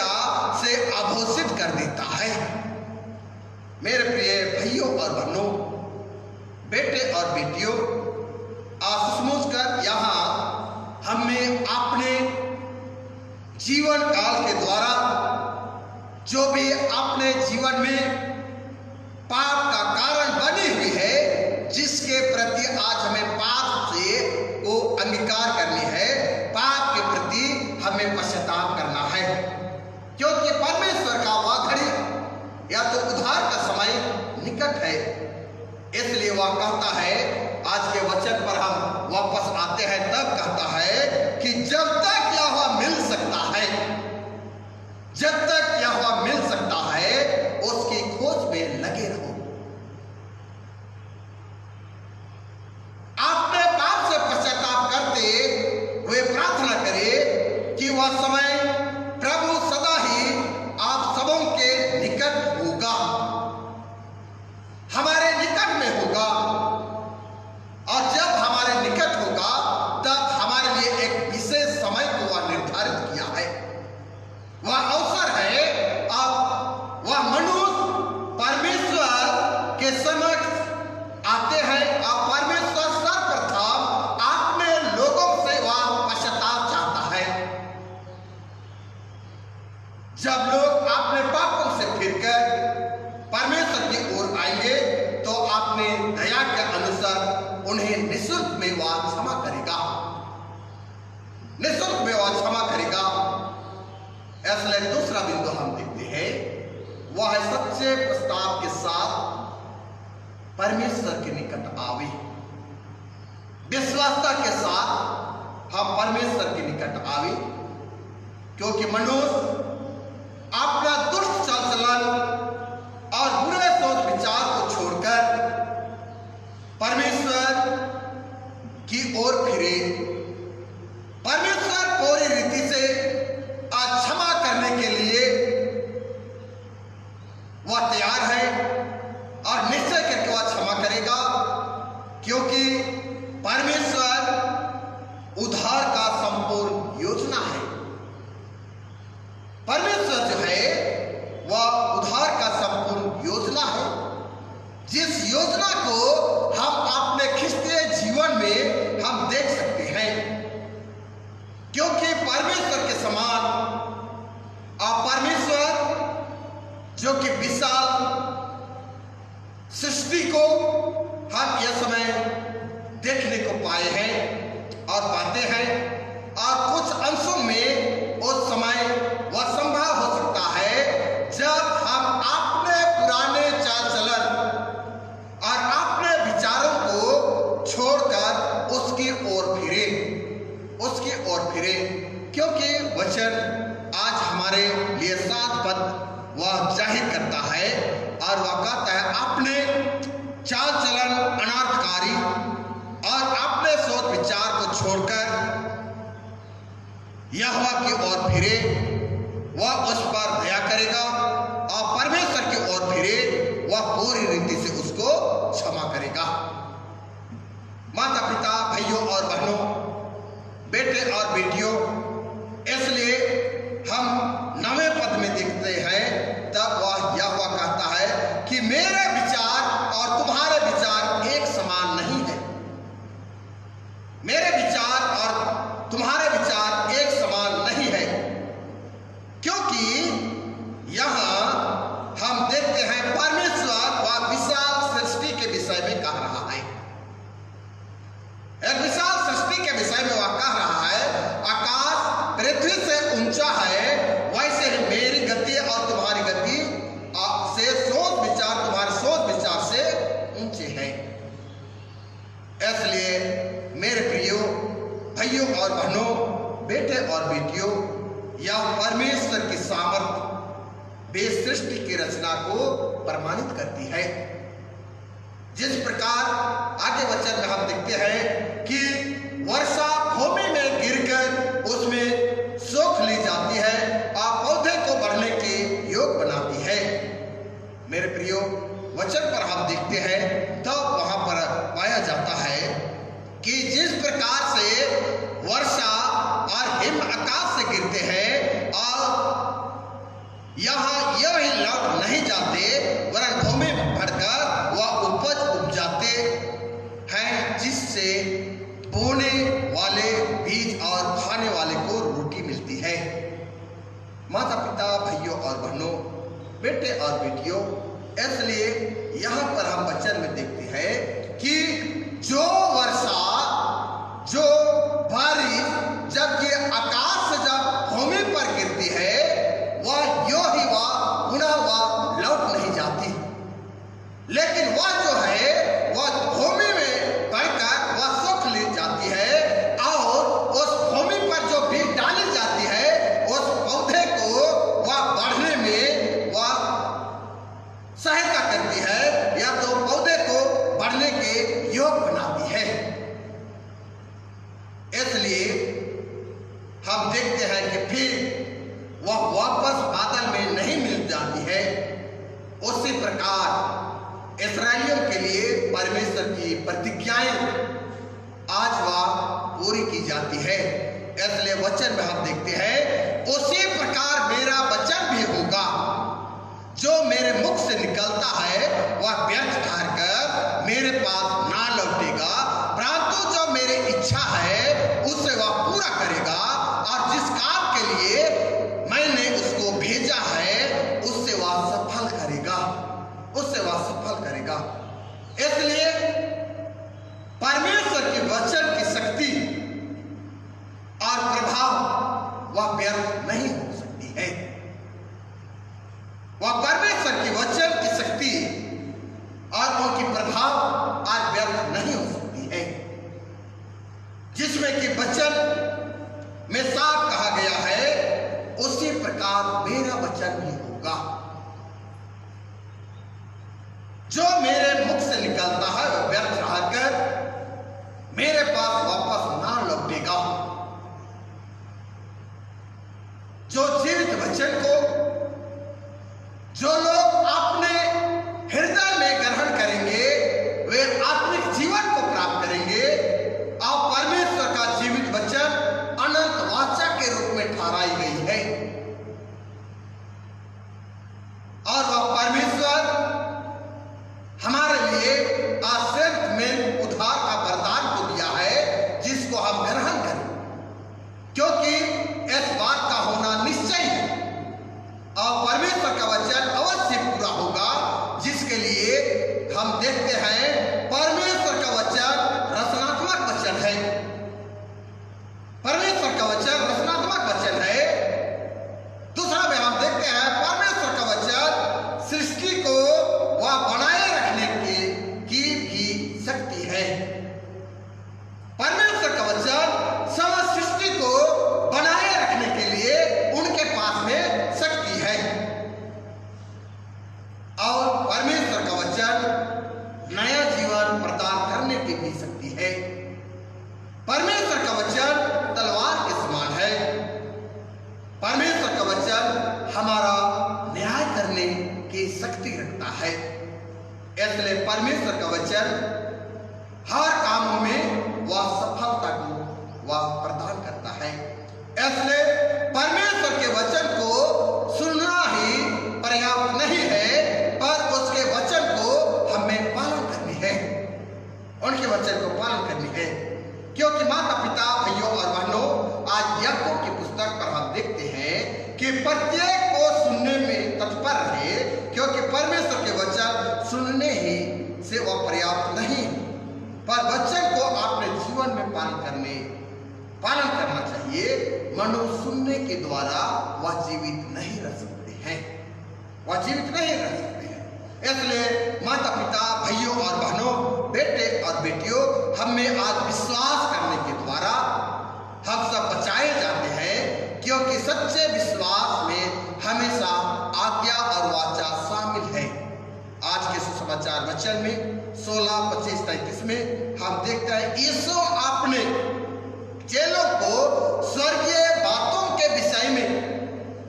से आभूषित कर देता है। मेरे प्रिय भाइयों और बहनों, बेटे और बेटियों, आसमोच यहाँ हमें अपने जीवन काल के द्वारा जो भी अपने जीवन में पाप का कारण बनी हुई है, जिसके प्रति आज हमें पाप से को अंगीकार करनी है, पाप के प्रति हमें पश्चाताप करना है। क्योंकि परमेश्वर का वह घड़ी या तो उद्धार का समय निकट है। इसलिए वह कहता है, आज के वचन पर हम वापस आते हैं, तब कहता है कि जब तक यह मिल सकता है, जब तक यह मिल सकता है, उसकी खोज में लगे रहो। अपने पाप से पश्चाताप करते हुए प्रार्थना करें कि वह समय प्रभु सदा ही आप सबों के निकट होगा, हमारे निकट में होगा। और जब हमारे निकट होगा तब हमारे लिए एक विशेष समय को वह निर्धारित किया है। वह अवसर है, अब वह मनुष्य परमेश्वर के समक्ष आते हैं और परमेश्वर सर्वप्रथम अपने लोगों से वह पश्चाताप चाहता है। जब लोग अपने पापों से फिरकर परमेश्वर की ओर आएंगे तो अपने दया के अनुसार उन्हें निःशुल्क में वह क्षमा करेगा, निःशुल्क में वह क्षमा करेगा। इसलिए दूसरा बिंदु हम देखते हैं, वह है सच्चे प्रस्ताव के साथ परमेश्वर के निकट आवे। विश्वासता के साथ हम परमेश्वर के निकट आवे, क्योंकि मनुष्य अपना दुष्ट चाल चलन और बुरे सोच विचार को छोड़कर परमेश्वर की ओर फिरे। परमेश्वर पूरी रीति से क्षमा करने के लिए वह तैयार है और निश्चय करके वह क्षमा करेगा, क्योंकि परमेश्वर उद्धार का संपूर्ण योजना है। परमेश्वर जो है वह उद्धार का संपूर्ण योजना है, जिस योजना को हम अपने ख्रिस्तीय जीवन में हम देख सकते हैं। क्योंकि परमेश्वर के समान और परमेश्वर जो कि विशाल सृष्टि को हम यह समय देखने को पाए हैं और पाते हैं, और कुछ अंशों में उस समय वह संभव हो सकता है जब हम अपने पुराने चाल चलन और अपने विचारों को छोड़कर उसकी ओर फिरे, उसकी ओर फिरे। क्योंकि वचन आज हमारे लिए 7 पद वह जाहिर करता है और वह कहता है, अपने चाल चलन अनर्थकारी और अपने सोच विचार को छोड़कर यहोवा की ओर फिरे, वह उस पर दया करेगा, और परमेश्वर की ओर फिरे, वह पूरी रीति से उसको क्षमा करेगा। माता पिता, भाइयों और बहनों, बेटे और बेटियों, इसलिए हम 9वें पद में देखते हैं, तब वह यहोवा कहता है कि मेरे विचार और तुम्हारे विचार एक समान नहीं है। मेरे विचार और तुम्हारे विचार एक समान नहीं है, क्योंकि यहां हम देखते हैं परमेश्वर वह विशाल सृष्टि के विषय में कह रहा है। मेरे प्रियो भाइयों और बहनों, बेटे और बेटियों, यह परमेश्वर की सामर्थ वे सृष्टि की रचना को प्रमाणित करती है। जिस प्रकार आगे वचन में हम देखते हैं कि वर्षा भूमि में गिरकर उसमें सोख ली जाती है और पौधे को बढ़ने के योग बनाती है। मेरे प्रियो, वचन पर हम देखते हैं तो वहां पर पाया जाता है कि जिस प्रकार से वर्षा और हिम आकाश से गिरते हैं और यहाँ यह ही लौट नहीं जाते वरन भूमि में बढ़कर वह उपज उपजाते हैं, जिससे बोने वाले बीज और खाने वाले को रोटी मिलती है। माता पिता, भाइयों और बहनों, बेटे और बेटियों, इसलिए यहाँ पर हम वचन में देखते हैं कि जो वर्षा, जो बारिश जब ये आकाश से जब भूमि पर गिरती है वह यो ही वह पुनः वह लौट नहीं जाती, लेकिन वह जो है वह भूमि में बढ़कर वह सोख ली जाती है और उस भूमि पर जो बीज डाली जाती है उस पौधे को वह बढ़ने में वह सहायता करती है या तो पौधे को बढ़ने के योग बनाती है। इसलिए हम देखते हैं कि फिर वह वापस बादल में नहीं मिल जाती है। उसी प्रकार इस्राएलियों के लिए परमेश्वर की प्रतिज्ञाएं आज वह पूरी की जाती है। इसलिए वचन में हम देखते हैं उसी प्रकार मेरा वचन भी होगा, जो मेरे मुख से निकलता है वह व्यर्थ ठहरकर मेरे पास ना लौटेगा, परंतु जो मेरी इच्छा है उसे वह पूरा करेगा और जिस काम के लिए मैंने उसको भेजा है उससे वह सफल करेगा, उससे वह सफल करेगा। इसलिए परमेश्वर के वचन की शक्ति और प्रभाव वह व्यर्थ नहीं हो सकती है। वह परमेश्वर के वचन की शक्ति और उनकी प्रभाव आज व्यर्थ नहीं हो सकती है, जिसमें कि वचन में साफ कहा गया है उसी प्रकार मेरा वचन भी होगा। जो मेरे मुख से निकलता है वह व्यर्थ रहकर मेरे पास वापस ना लौटेगा। जो जीवित वचन को जो लोग अपने हृदय में ग्रहण करेंगे वे आत्मिक जीवन को प्राप्त करेंगे और परमेश्वर का जीवित वचन अनंत वाचा के रूप में ठहराई गई है और वह परमेश्वर हमारे लिए आश्रय में उद्धार का वरदान को दिया है, जिसको हम ग्रहण करें, क्योंकि इस बात का होना निश्चय है और परमेश्वर का वचन अवश्य पूरा होगा, जिसके लिए हम देखते हैं परमेश्वर का वचन रचनात्मक वचन है। परमेश्वर का वचन रचनात्मक वचन है। दूसरा में हम देखते हैं परमेश्वर का वचन सृष्टि को वह बनाए रखने की भी शक्ति है। परमेश्वर का वचन समस्त सृष्टि को बनाए रखने के लिए उनके पास में शक्ति है और परमेश्वर का वचन नया जीवन प्रदान करने की भी शक्ति है। परमेश्वर का वचन तलवार के समान है। परमेश्वर का वचन हमारा न्याय करने की शक्ति रखता है। इसलिए परमेश्वर का वचन हर कामों में वह सफलता को वह प्रदान करता है। इसलिए परमेश्वर के वचन को सुनना ही पर्याप्त नहीं है, पर उसके वचन को हमें पालन करनी है, उनके वचन को पालन करनी है। क्योंकि माता पिता, भाइयों और बहनों, आज याकूब की पुस्तक पर हम देखते हैं कि प्रत्येक को सुनने में तत्पर रहे, क्योंकि परमेश्वर के वचन सुनने ही से वह पर्याप्त नहीं, पर वचन को अपने जीवन में पालन करना चाहिए। मनुष्य सुनने के द्वारा वह जीवित नहीं रह सकते हैं, वह जीवित नहीं रह सकते हैं। इसलिए माता पिता, भाइयों और बहनों, बेटे और बेटियों, हमें आज विश्वास करना सब बचाए जाते हैं, क्योंकि सच्चे विश्वास में हमेशा आज्ञा और वाचा शामिल है। आज के सुसमाचार वचन में 16, 25, 33 में हम देखते हैं यीशु अपने चेलों को स्वर्गीय बातों के विषय में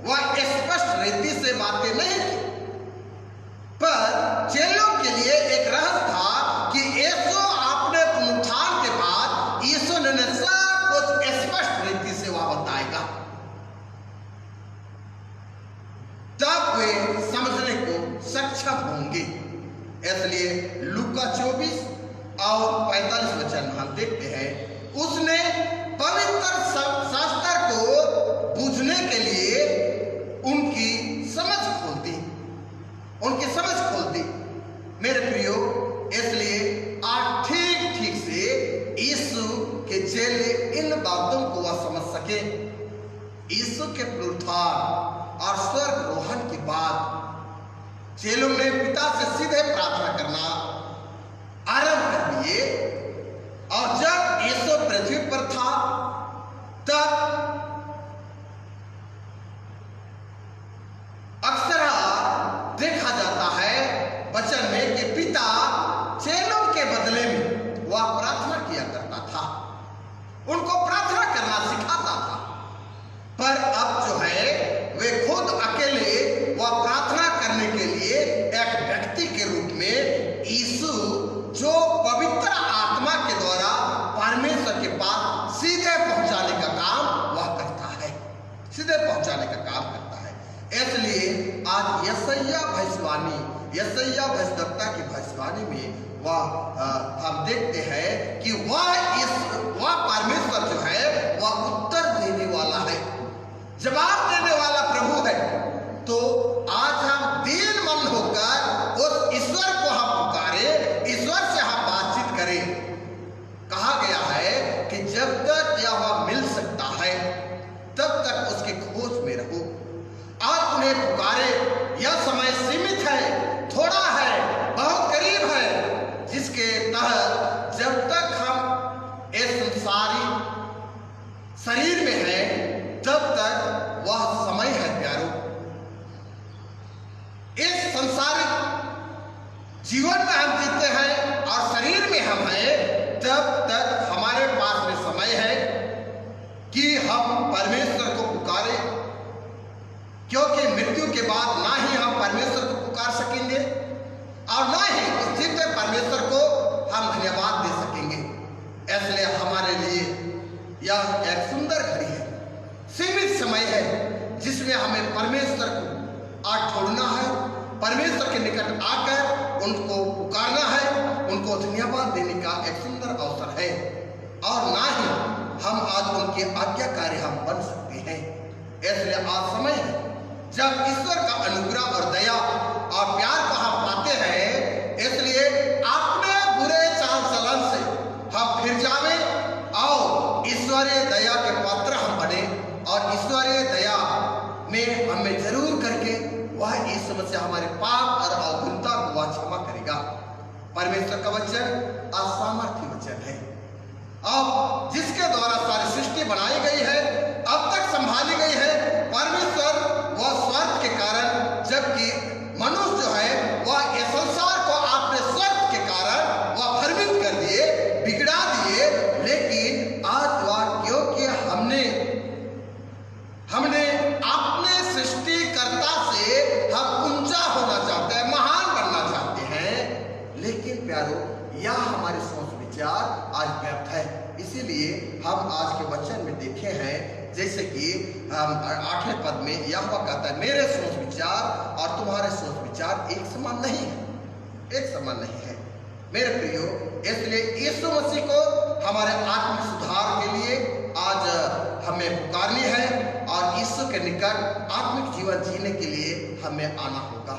वह स्पष्ट रीति से बातें नहीं की, पर चेलों के लिए एक रहस्य था कि यीशु अपने पुनरुत्थान के बाद यीशु ने सब कुछ स्पष्ट रीति से वह बताएगा, तब वे समझने को सक्षम होंगे। इसलिए लूका 24 और 45 वचन हम देखते हैं, उसने पवित्र शास्त्र को बूझने के लिए उनकी समझ खोल दी। मेरे प्रियो, इसलिए आज ठीक से यीशु के चेले इन बातों को वह समझ सके। यीशु के पुनरुत्थान और स्वर्गारोहण के बाद चेलों ने पिता से सीधे प्रार्थना करना आरंभ कर दिए, और जब यीशु पृथ्वी पर था तब अक्सर देखा जाता है वचन में कि पिता चेलों के बदले में वह प्रार्थना किया करता था, उनको प्रार्थना करना सिखाता था। पर अब जो है वे खुद अकेले वह प्रार्थना करने के लिए एक व्यक्ति के रूप में यीशु, जो पवित्र आत्मा के द्वारा परमेश्वर के पास सीधे पहुंचाने का काम वह करता है, सीधे पहुंचाने का काम करता है। इसलिए आज यशायाह भविष्यद्वक्ता की भविष्यवाणी में वह हम देखते हैं कि वह परमेश्वर जो है वह उत्तर देने वाला है, जवाब देने वाला प्रभु है। तो आज हम दीन मन होकर उस ईश्वर को हम पुकारें, ईश्वर से हम बातचीत करें। कहा गया है कि जब तक यह मिल सकता है तब तक उसके खोज में रहो और उन्हें पुकारे। यह समय सीमित है, थोड़ा है, बहुत करीब है, जिसके तहत जब तक हम इस संसारी शरीर में है तब तक वह समय है प्यारो। इस संसारिक जीवन में हम जीते हैं और शरीर में हम हैं, तब तक हमारे पास में समय है कि हम परमेश्वर को पुकारें, क्योंकि मृत्यु के बाद ना ही हम परमेश्वर को पुकार सकेंगे और ना ही उस दिव्य परमेश्वर को हम धन्यवाद दे सकेंगे। इसलिए हमारे लिए यह एक सुंदर घड़ी है, सीमित समय है, जिसमें हमें परमेश्वर को आज छोड़ना है, परमेश्वर के निकट आकर उनको पुकारना है, उनको धन्यवाद देने का एक सुंदर अवसर है। और ना ही हम आज उनके आज्ञाकारी हम बन सकते हैं। इसलिए आज समय है जब ईश्वर का अनुग्रह और दया और प्यार को हम पाते हैं। इसलिए अपने बुरे चाल चलन से हम फिर जावे और ईश्वरीय दया के पात्र हम बने, और ईश्वरीय दया में हमें जरूर करके वह यीशु मसीह हमारे पाप और अवगुणता को वह क्षमा करेगा। परमेश्वर का वचन असामर्थ्य वचन है, अब जिसके द्वारा सारी सृष्टि बनाई गई है, अब तक संभाली गई है। परमेश्वर वह स्वार्थ के कारण, जबकि मनुष्य जो है वह इस संसार को अपने स्वार्थ के कारण वह भ्रमित कर दिए, बिगड़ा दिए। लेकिन आज वह, क्योंकि हमने अपने सृष्टिकर्ता से हम ऊंचा होना चाहते हैं, महान बनना चाहते हैं, लेकिन प्यारो यह हमारे सोच विचार आज व्यर्थ है। इसीलिए हम आज के वचन में देखे हैं, जैसे कि 8वें पद में यह कहता है, मेरे सोच विचार और तुम्हारे सोच विचार एक समान नहीं है, एक समान नहीं है। मेरे प्रियो, इसलिए यीशु मसीह को हमारे आत्मिक सुधार के लिए आज हमें पुकारनी है और यीशु के निकट आत्मिक जीवन जीने के लिए हमें आना होगा।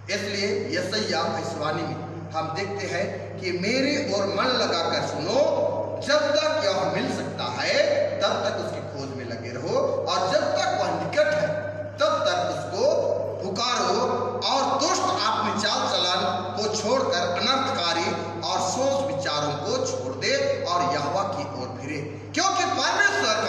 इसलिए यशायाह भविष्यवाणी में हम देखते हैं कि मेरे ओर मन लगाकर सुनो, जब तक यह मिल सकता है तब तक उसकी खोज में लगे रहो, और जब तक वह निकट है तब तक उसको पुकारो, और दुष्ट अपनी चाल चलन को छोड़कर अनर्थकारी और सोच विचारों को छोड़ दे और यहोवा की ओर फिरे, क्योंकि परमेश्वर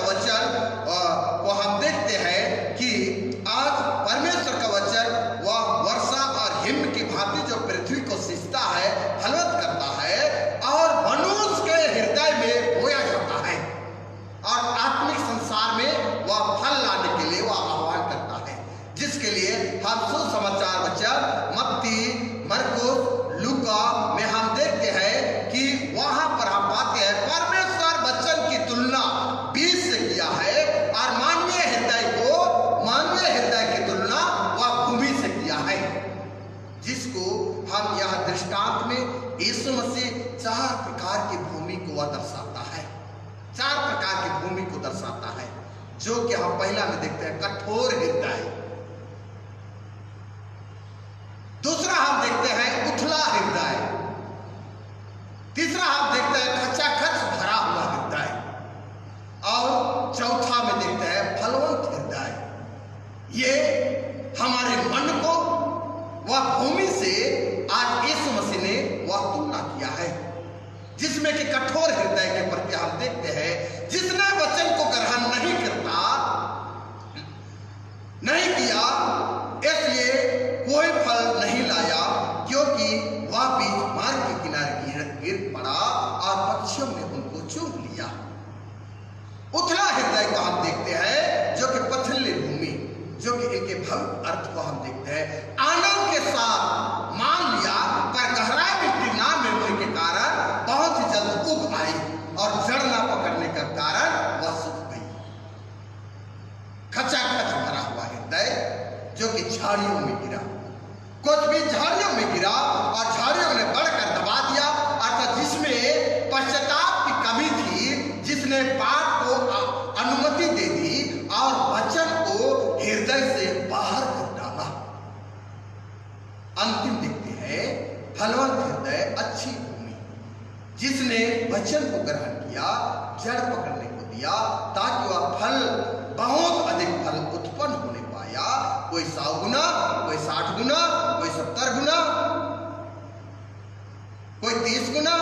यीशु मसीह 4 प्रकार की भूमि को वह दर्शाता है, 4 प्रकार की भूमि को दर्शाता है, जो कि हम पहला में देखते हैं कठोर हृदय, दूसरा हम देखते हैं उथला हृदय, तीसरा हम देखते हैं खचाखच भरा हुआ हृदय, और चौथा में देखते हैं फलवंत हृदय। ये हमारे मन को वह भूमि से आज यीशु मसीह ने वह तुलना किया है, जिसमें कि कठोर हृदय के प्रति हम देखते हैं जिसने वचन को ग्रहण नहीं करता, नहीं किया, इसलिए कोई फल नहीं लाया, क्योंकि वह बीज मार्ग के किनारे गिर पड़ा और पक्षियों ने उनको चूम लिया। उथला हृदय को हम देखते हैं जो कि पथरीली भूमि, जो कि इनके भव्य अर्थ को हम देखते हैं आनंद के साथ मान लिया, पर गहराई मिट्टी ना मिलने के कारण बहुत ही जल्द उग आई और जड़ ना पकड़ने का कारण वह सूख गई। खचाखच भरा हुआ हृदय जो कि झाड़ियों में गिरा, कुछ भी झाड़ियों में गिरा और झाड़ियों ने बढ़कर दबा दिया, अर्थात जिसमें पश्चाताप की कमी थी, जिसने पाप को अनुमति दे दी और वचन को हृदय से बाहर कर डाला। अंतिम देखते हैं फलवंत हृदय, अच्छी भूमि, जिसने वचन को ग्रहण किया, जड़ पकड़ने को दिया, ताकि वह फल बहुत अधिक फल उत्पन्न होने पाया, कोई 100 गुना, कोई 60 गुना, कोई 70 गुना, कोई 30 गुना।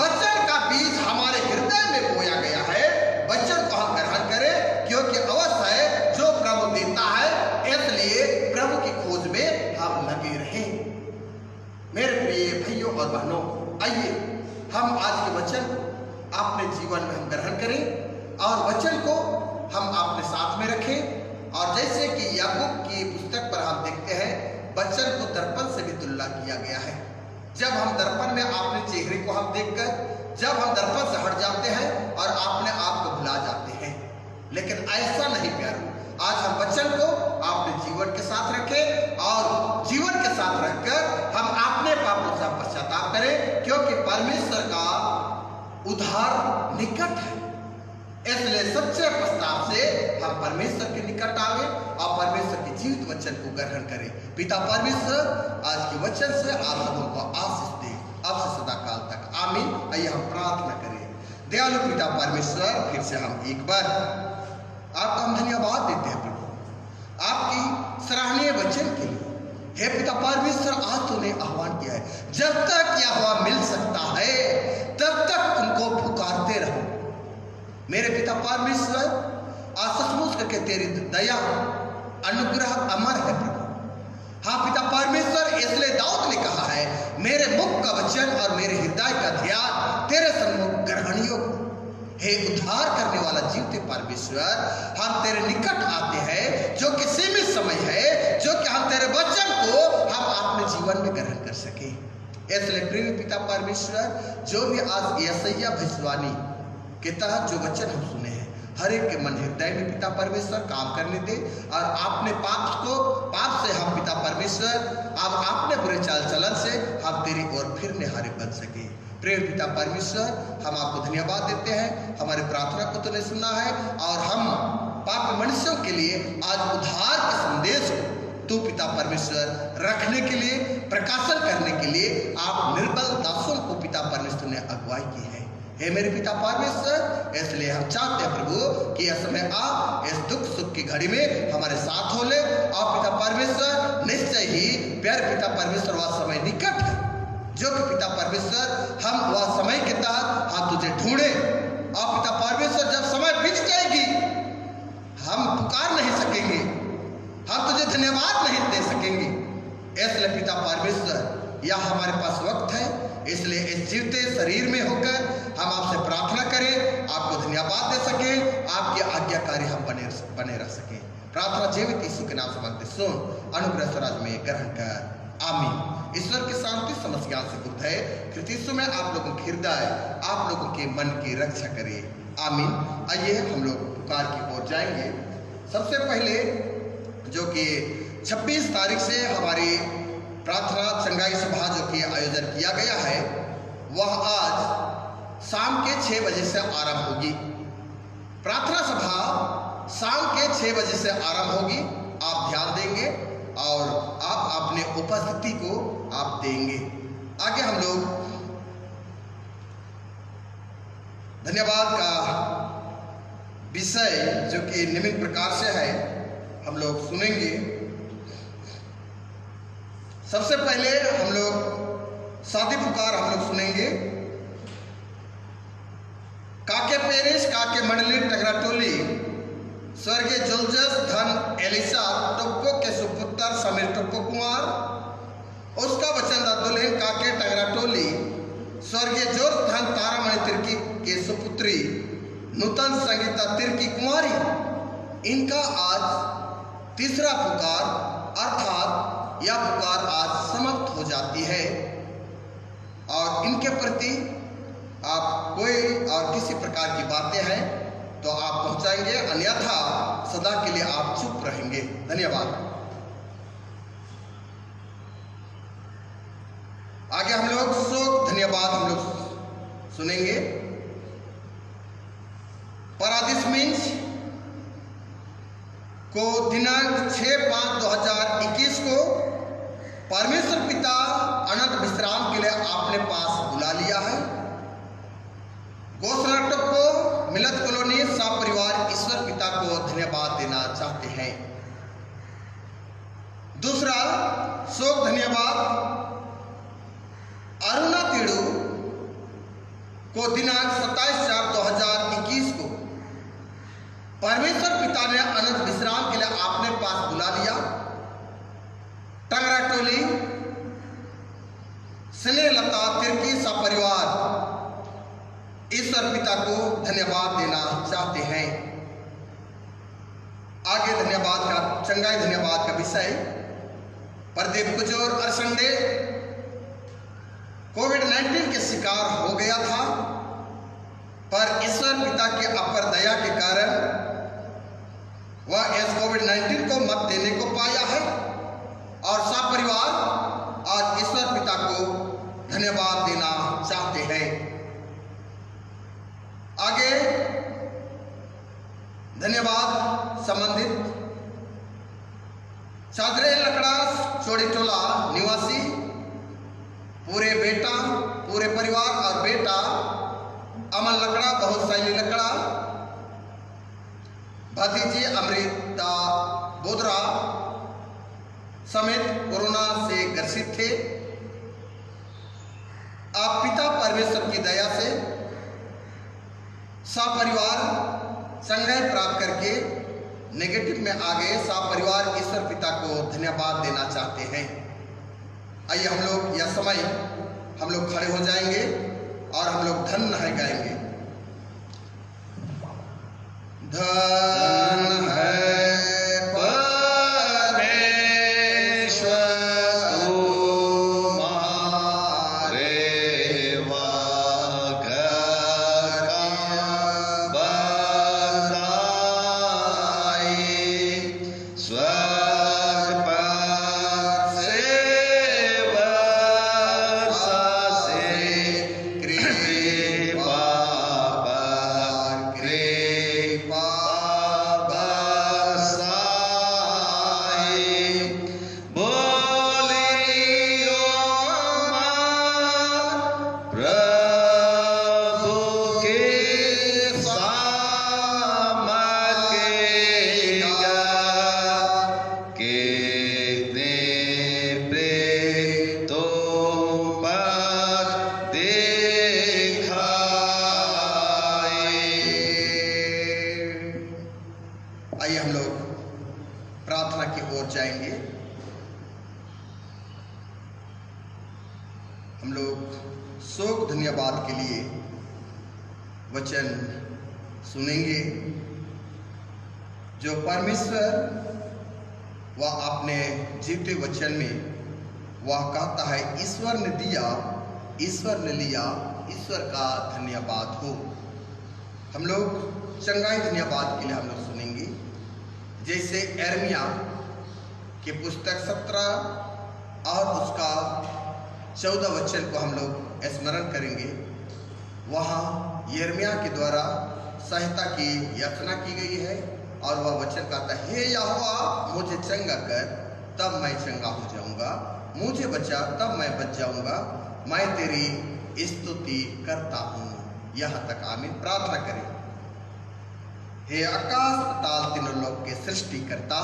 वचन का बीज हमारे हृदय में बोया गया है, वचन को हम ग्रहण करें, क्योंकि अवश्य है जो प्रभु देता है, इसलिए प्रभु की खोज में हम लगे रहें। मेरे प्रिय भाइयों और बहनों, आइए हम आज के वचन अपने जीवन में हम ग्रहण करें और वचन को हम अपने साथ में रखें। और जैसे कि याकूब की पुस्तक पर हम देखते हैं, वचन को दर्पण से भी तुलना किया गया है। जब हम दर्पण में अपने चेहरे को हम देखकर जब हम दर्पण से हट जाते हैं और अपने आप को भुला जाते हैं, लेकिन ऐसा नहीं प्यारो, आज हम वचन को अपने जीवन के साथ रखें और जीवन के साथ रखकर हम अपने पापों से पश्चाताप करें, क्योंकि परमेश्वर का उद्धार निकट है। इसलिए सच्चे प्रस्ताव से हम परमेश्वर के निकट आवे और परमेश्वर के जीवित वचन को ग्रहण करें। पिता परमेश्वर आज के वचन से आप सबों को आशीष दे, अब से सदा काल तक, आमीन। आइए हम प्रार्थना करें। दयालु पिता परमेश्वर, फिर से हम एक बार आपका हम धन्यवाद देते हैं प्रभु, आपकी सराहनीय वचन के लिए। हे पिता परमेश्वर, आज तूने आह्वान किया है, जब तक यह हवा मिल सकता है तब तक उनको पुकारते रहो। मेरे पिता परमेश्वर, आज सचमुच करके तेरी दया अनुग्रह अमर है प्रभु। हाँ पिता परमेश्वर, इसलिए दाऊद ने कहा है, मेरे मुख का वचन और मेरे हृदय का ध्यान तेरे सम्मुख ग्रहण योग्य। हे उद्धार करने वाला जीवते परमेश्वर, हम तेरे निकट आते हैं, जो कि सीमित समय है, जो कि हम तेरे वचन को हम अपने जीवन में ग्रहण कर सके। इसलिए प्रिय पिता परमेश्वर, जो भी आज यशायाह भविष्यवाणी के तहत जो वचन हम सुने हैं, हर एक के मन हृदय में पिता परमेश्वर काम करने दे, और अपने पाप से हम पिता परमेश्वर अब अपने बुरे चाल चलन से हम तेरी ओर फिरने हारे बन सके। प्रेम पिता परमेश्वर, हम आपको धन्यवाद देते हैं, हमारे प्रार्थना को तूने सुना है, और हम पापी मनुष्यों के लिए आज उद्धार के संदेश को तू पिता परमेश्वर रखने के लिए, प्रकाशन करने के लिए आप निर्बल दासों को पिता परमेश्वर ने अगुवाई की है। हे मेरे पिता परमेश्वर, इसलिए हम चाहते हैं प्रभु कि यह समय आ इस दुख सुख की घड़ी में हमारे साथ हो ले, और पिता परमेश्वर निश्चय ही प्यारे पिता परमेश्वर वह समय निकट है, जो कि पिता परमेश्वर हम वह समय के तहत हम तुझे ढूंढे, और पिता परमेश्वर जब समय बीत जाएगी हम पुकार नहीं सकेंगे, हम तुझे धन्यवाद नहीं दे सकेंगे। इसलिए पिता परमेश्वर, यह हमारे पास वक्त है, इसलिए इस जीवते शरीर में होकर हम आपसे प्रार्थना करें, आपको धन्यवाद दे सकें, आपकी आज्ञाकारी हम बने रह सकें। प्रार्थना जीवित यीशु के नाम से मांगते सुन, अनुग्रह स्वराज में ग्रहण कर, आमीन। ईश्वर की शांति समस्त ज्ञान से गुप्त है, कृत यीशु में आप लोगों के हृदय, आप लोगों के मन की रक्षा करे, आमीन। आइए हम लोग पुकार की ओर जाएंगे। सबसे पहले जो कि 26 तारीख से हमारी प्रार्थना चंगाई सभा जो कि आयोजन किया गया है, वह आज शाम के 6 बजे से आरंभ होगी। प्रार्थना सभा शाम के 6 बजे से आरंभ होगी। आप ध्यान देंगे और आप अपने उपस्थिति को आप देंगे। आगे हम लोग धन्यवाद का विषय जो कि निम्न प्रकार से है हम लोग सुनेंगे। सबसे पहले हम लोग शादी पुकार हम लोग सुनेंगे। काके पेरिस काके मंडली टगराटोली स्वर्गीय जोलजस धन एलिसा टोप्पो के सुपुत्र समीर टोप्पो कुमार, उसका वचन दुल्हन काके टगराटोली स्वर्गीय जोर धन तारामणि तिर्की के सुपुत्री नूतन संगीता तिर्की कुमारी, इनका आज तीसरा पुकार अर्थात यह पुकार आज समाप्त हो जाती है और इनके प्रति आप कोई और किसी प्रकार की बातें हैं तो आप पहुंचाएंगे, अन्यथा सदा के लिए आप चुप रहेंगे। धन्यवाद। आगे हम लोग शोक धन्यवाद हम लोग सुनेंगे। परादिस मीन्स को दिनांक 6/5/2021 को परमेश्वर पिता अनंत विश्राम के लिए आपने पास बुला लिया है। घोषणा टप्पो मिलत कॉलोनी सा परिवार ईश्वर पिता को धन्यवाद देना चाहते हैं। दूसरा शोक धन्यवाद अरुणा तिड़ू को दिनांक 27/4/2021 को परमेश्वर पिता ने अनंत विश्राम के लिए आपने पास बुला लिया। टंगराटोली स्नेहलता तिर्की सा परिवार ईश्वर पिता को धन्यवाद देना चाहते हैं। आगे धन्यवाद का चंगाई धन्यवाद का विषय प्रदीप कुजोर अरसंडे कोविड-19 के शिकार हो गया था, पर ईश्वर पिता के अपर दया के कारण वह इस कोविड-19 को मत देने को पाया है और सब परिवार आज ईश्वर पिता को धन्यवाद देना चाहते हैं। आगे धन्यवाद संबंधित चादरे लकड़ा चोड़ीटोला निवासी पूरे परिवार और बेटा अमन लकड़ा, बहुत शैली लकड़ा, भतीजी अमृता बोधरा समेत कोरोना से ग्रसित थे। आप पिता परमेश्वर की दया से सपरिवार संग्रह प्राप्त करके नेगेटिव में आ गए। सपरिवार ईश्वर पिता को धन्यवाद देना चाहते हैं। आइए हम लोग यह समय हम लोग खड़े हो जाएंगे और हम लोग धन्य है गाएंगे। धन है हम लोग शोक धन्यवाद के लिए वचन सुनेंगे जो परमेश्वर वह अपने जीते वचन में वह कहता है, ईश्वर ने दिया, ईश्वर ने लिया, ईश्वर का धन्यवाद हो। हम लोग चंगाई धन्यवाद के लिए हम लोग सुनेंगे। जैसे यिर्मयाह की पुस्तक 17 और उसका 14 वचन को हम लोग स्मरण करेंगे, वहाँ यिर्मयाह के द्वारा सहायता की याचना की गई है और वह वचन कहता है, हे यहोवा मुझे चंगा कर तब मैं चंगा हो जाऊंगा, मुझे बचा तब मैं बच जाऊंगा, मैं तेरी स्तुति करता हूँ। यहाँ तक आमीन। प्रार्थना करें। हे आकाश पाताल तीनों लोक के सृष्टिकर्ता,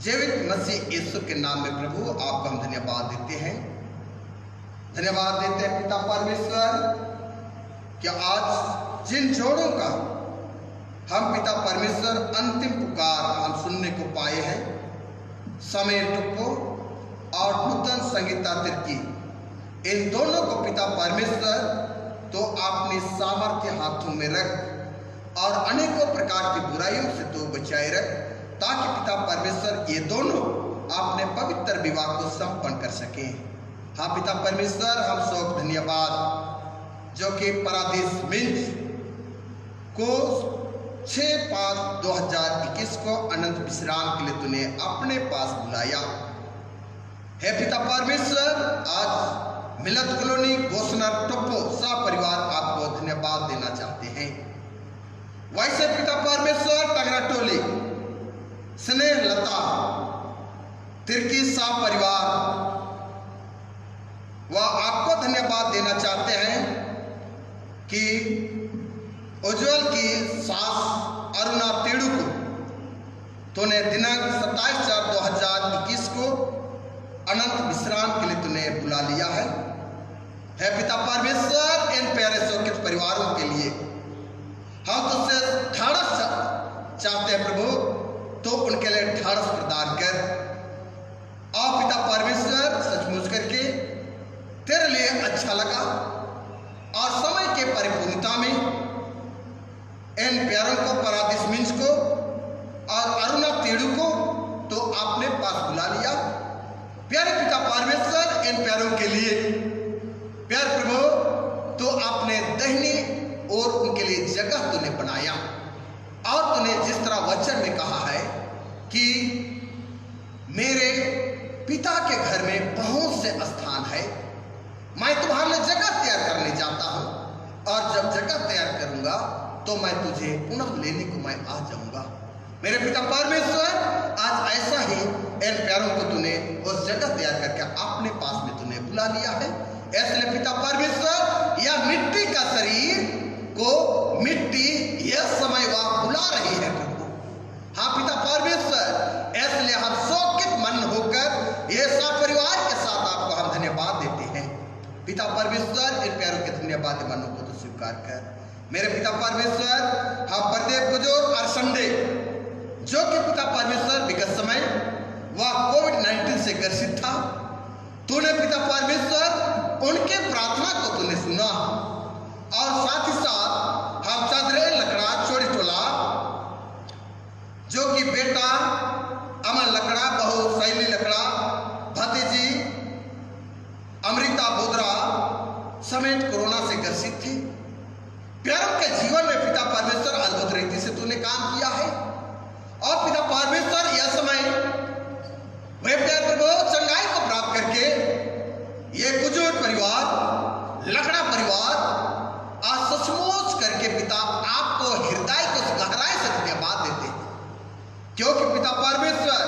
जीवित मसीह यीशु के नाम में प्रभु आपको हम धन्यवाद देते हैं। धन्यवाद देते हैं पिता परमेश्वर कि आज जिन जोड़ों का हम पिता परमेश्वर अंतिम पुकार हम सुनने को पाए हैं, समय टुप्पो और नूतन संगीता तिर्की, इन दोनों को पिता परमेश्वर तो अपने सामर्थ्य हाथों में रख और अनेकों प्रकार की बुराइयों से तो बचाए रख, ताकि पिता परमेश्वर ये दोनों अपने पवित्र विवाह को संपन्न कर सकें। हाँ पिता परमेश्वर, हम सब धन्यवाद जो कि परादीस मिंज को 6/5/2021 को अनंत विश्राम के लिए तूने अपने पास बुलाया है। पिता परमेश्वर, आज मिलत कॉलोनी घोषणा टप्पो सा परिवार आपको धन्यवाद देना चाहते हैं। वैसे पिता परमेश्वर टंगरा टोली स्नेह लता तिर्की सा परिवार वह आपको धन्यवाद देना चाहते हैं कि उज्जवल की सास अरुणा तेड़ू को तूने दिनांक 27/4/2021 को अनंत विश्राम के लिए तूने बुला लिया है। पिता परमेश्वर, इन प्यारे शोकित परिवारों के लिए हम तुझसे ढाढ़स चाहते हैं प्रभु, तो उनके लिए ढाढ़स प्रदान कर। और पिता परमेश्वर, सचमुच करके तेरे लिए अच्छा लगा और समय के परिपूर्णता में इन प्यारों को, परादीस मिंज को और अरुणा तेड़ू को तो आपने पास बुला लिया। प्यारे पिता परमेश्वर, इन प्यारों के लिए प्यार प्रभु तो आपने दहिनी और उनके लिए जगह तूने बनाया और तूने जिस तरह वचन में कहा है कि मेरे पिता के घर में बहुत से स्थान है, मैं तुम्हारे लिए जगह तैयार करने जाता हूं और जब जगह तैयार करूंगा तो मैं तुझे पुनः लेने को मैं आ जाऊंगा। मेरे पिता परमेश्वर, आज ऐसा ही इन प्यारों को तूने उस जगह तैयार करके अपने पास में तूने बुला लिया है। इसलिए पिता परमेश्वर, यह मिट्टी का शरीर को मिट्टी यह समय वह बुला रही है प्रभु। हाँ पिता परमेश्वर, इसलिए हम शोकित मन होकर ये सब परिवार के साथ आपको हम धन्यवाद देते हैं। पिता परमेश्वर, इन प्यारों के धन्यवाद मनों को तो स्वीकार कर। मेरे पिता परमेश्वर, हम बरदेव बुजुर्ग और संडे जो कि पिता परमेश्वर विगत समय वह कोविड-19 से ग्रसित था, तूने पिता परमेश्वर उनके प्रार्थना को तूने सुना और साथ ही साथ हम चादरे लकड़ा चोरी टोला जो कि बेटा अमन लकड़ा, बहू शैली लकड़ा, भतीजी अमृता बोदरा समेत कोरोना से ग्रसित थे। प्यारों के जीवन में पिता परमेश्वर अद्भुत रीति से तूने काम किया है और पिता परमेश्वर यह समय वे प्यार प्रभु चंगाई को प्राप्त करके ये बुजुर्ग परिवार, लकड़ा परिवार आज सचमुच करके पिता आपको हृदय को गहराई से धन्यवाद देते हैं, क्योंकि पिता परमेश्वर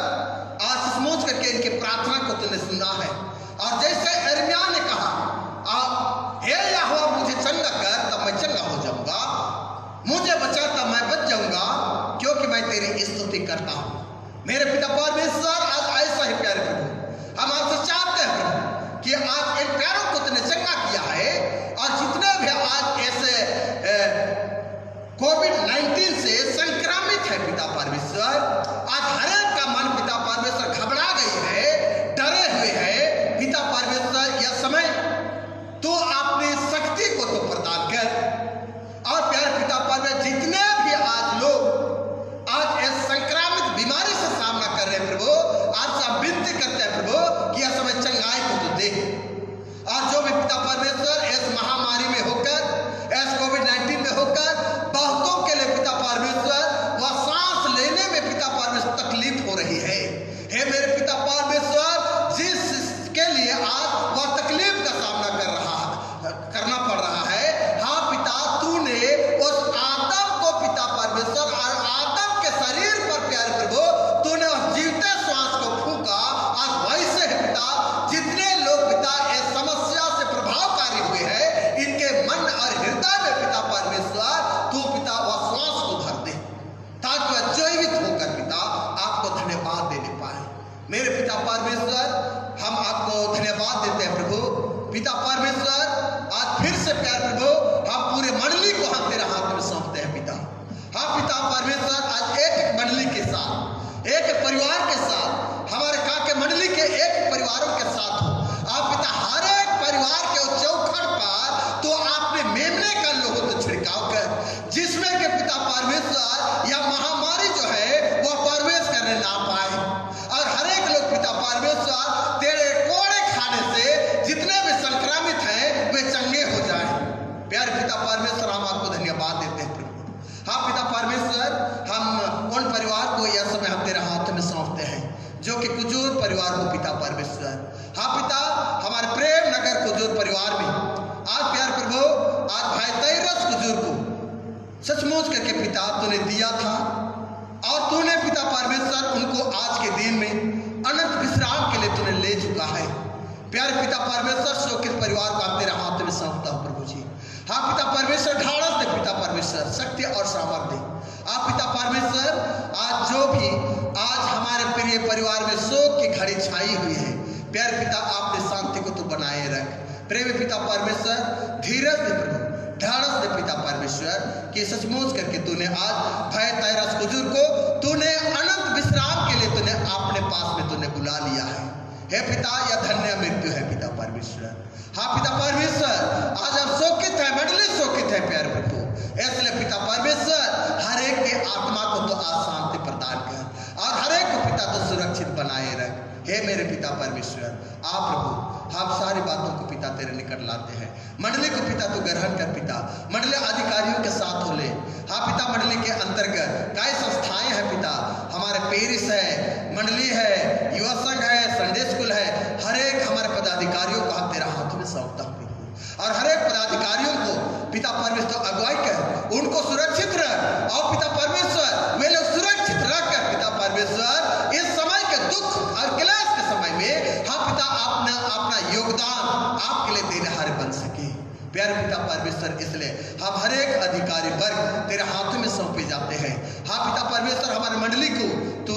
आज सचमुच करके इनकी प्रार्थना को तूने सुना है। और जैसे यिर्मयाह ने कहा, हे यहोवा मुझे चंगा कर तब मैं चंगा हो जाऊंगा, मुझे बचा तब मैं बच जाऊंगा, क्योंकि मैं तेरी स्तुति करता हूं। मेरे पिता परमेश्वर, आज ऐसा ही प्यारे प्रभु हम आपसे चाहते हैं प्रभु कि आज इन प्यारों को तूने चंगा किया है और जितने भी आज ऐसे कोविड-19 से संक्रमित है पिता परमेश्वर, आज हर एक का मन पिता परमेश्वर घबरा गई है, डरे हुए है पिता परमेश्वर, यह समय तो अपनी शक्ति को तो प्रदान कर। और प्यारे पिता परमेश्वर, जितने भी आज लोग आज इस संक्रामित बीमारी से सामना कर रहे हैं प्रभु, आज हम विनती करते हैं प्रभु कि यह समय चंगाई को तो दे। और जो भी पिता परमेश्वर इस महामारी में होकर, इस कोविड-19 में होकर बहुतों के लिए पिता परमेश्वर वह सांस लेने में पिता परमेश्वर प्यार प्रभु हम पूरे मंडली को हम तेरे हाथ में सौंपते हैं पिता। हाँ पिता परमेश्वर, आज एक मंडली के साथ, एक परिवार के साथ, हमारे काके मंडली के एक परिवारों के साथ हो आप पिता। हर एक परिवार के चौखट पर तो आपने मेमने का लोहो तो छिड़काव कर, जिसमें के पिता परमेश्वर यह महामारी जो है वह प्रवेश करने ना पाए, और हर एक लोग पिता परमेश्वर तेरे कोड़े खाने से जितने भी संक्रमित हैं वे चंगे हो जाएं। प्यारे पिता परमेश्वर, हम आपको धन्यवाद देते हैं प्रभु। हाँ पिता परमेश्वर, हम उन परिवार को यह समय हम तेरे हाथ में सौंपते हैं जो कि कुजूर परिवार को पिता परमेश्वर। हाँ पिता, हमारे प्रेम नगर कुजूर परिवार में आज प्यार प्रभु, आज भाई तैरस कुजूर को सचमुच करके पिता तूने दिया था, और तूने पिता परमेश्वर उनको आज के दिन में अनंत विश्राम के लिए तूने ले चुका है। प्यारे पिता परमेश्वर, शोकित परिवार को आप तेरे हाथ में सौंपता हूँ प्रभु जी। हाँ पिता परमेश्वर, ढाढ़स दे पिता परमेश्वर, शक्ति और सामर्थ्य दे आप पिता परमेश्वर। आज जो भी आज हमारे प्रिय परिवार में शोक की घड़ी छाई हुई है, प्यारे पिता आपने शांति को तो बनाए रख। प्रेम पिता परमेश्वर, धीरज दे प्रभु, ढाढ़स दे पिता परमेश्वर कि सचमुच करके तूने आज भय तैरस कुजूर को तूने अनंत विश्राम के लिए तूने अपने पास में तूने बुला लिया है। हे पिता, यह धन्य मृत्यु है पिता परमेश्वर। हाँ पिता परमेश्वर, आज हम शोकित है, मंडली शोकित है प्यारे प्रभु, इसलिए पिता परमेश्वर हर एक के आत्मा को तो आज शांति प्रदान कर, और हर एक को पिता तो सुरक्षित बनाए रख। हे मेरे पिता परमेश्वर, आप प्रभु हम सारी बातों को पिता तेरे निकट लाते हैं। मंडली को पिता तू ग्रहण कर पिता, मंडली अधिकारियों के साथ हो ले। हाँ पिता, मंडली के अंतर्गत कई संस्थाएं हैं पिता, हमारे पेरिस है, मंडली है, युवा संघ है, संडे स्कूल है, हर एक हमारे पदाधिकारियों को हम तेरा हाथ में सौंपता हूँ, और हर एक पदाधिकारियों को पिता परमेश्वर अगुवाई कर, उनको सुरक्षित रख, और पिता परमेश्वर वे लोग सुरक्षित रख कर पिता परमेश्वर इस समय के दुख और क्लेश के समय में हाँ पिता अपना योगदान आपके लिए देने हारे बन सके। प्यारे पिता परमेश्वर, इसलिए हम हर एक अधिकारी वर्ग तेरे हाथों में सौंपे जाते हैं। हाँ पिता परमेश्वर, हमारे मंडली को तो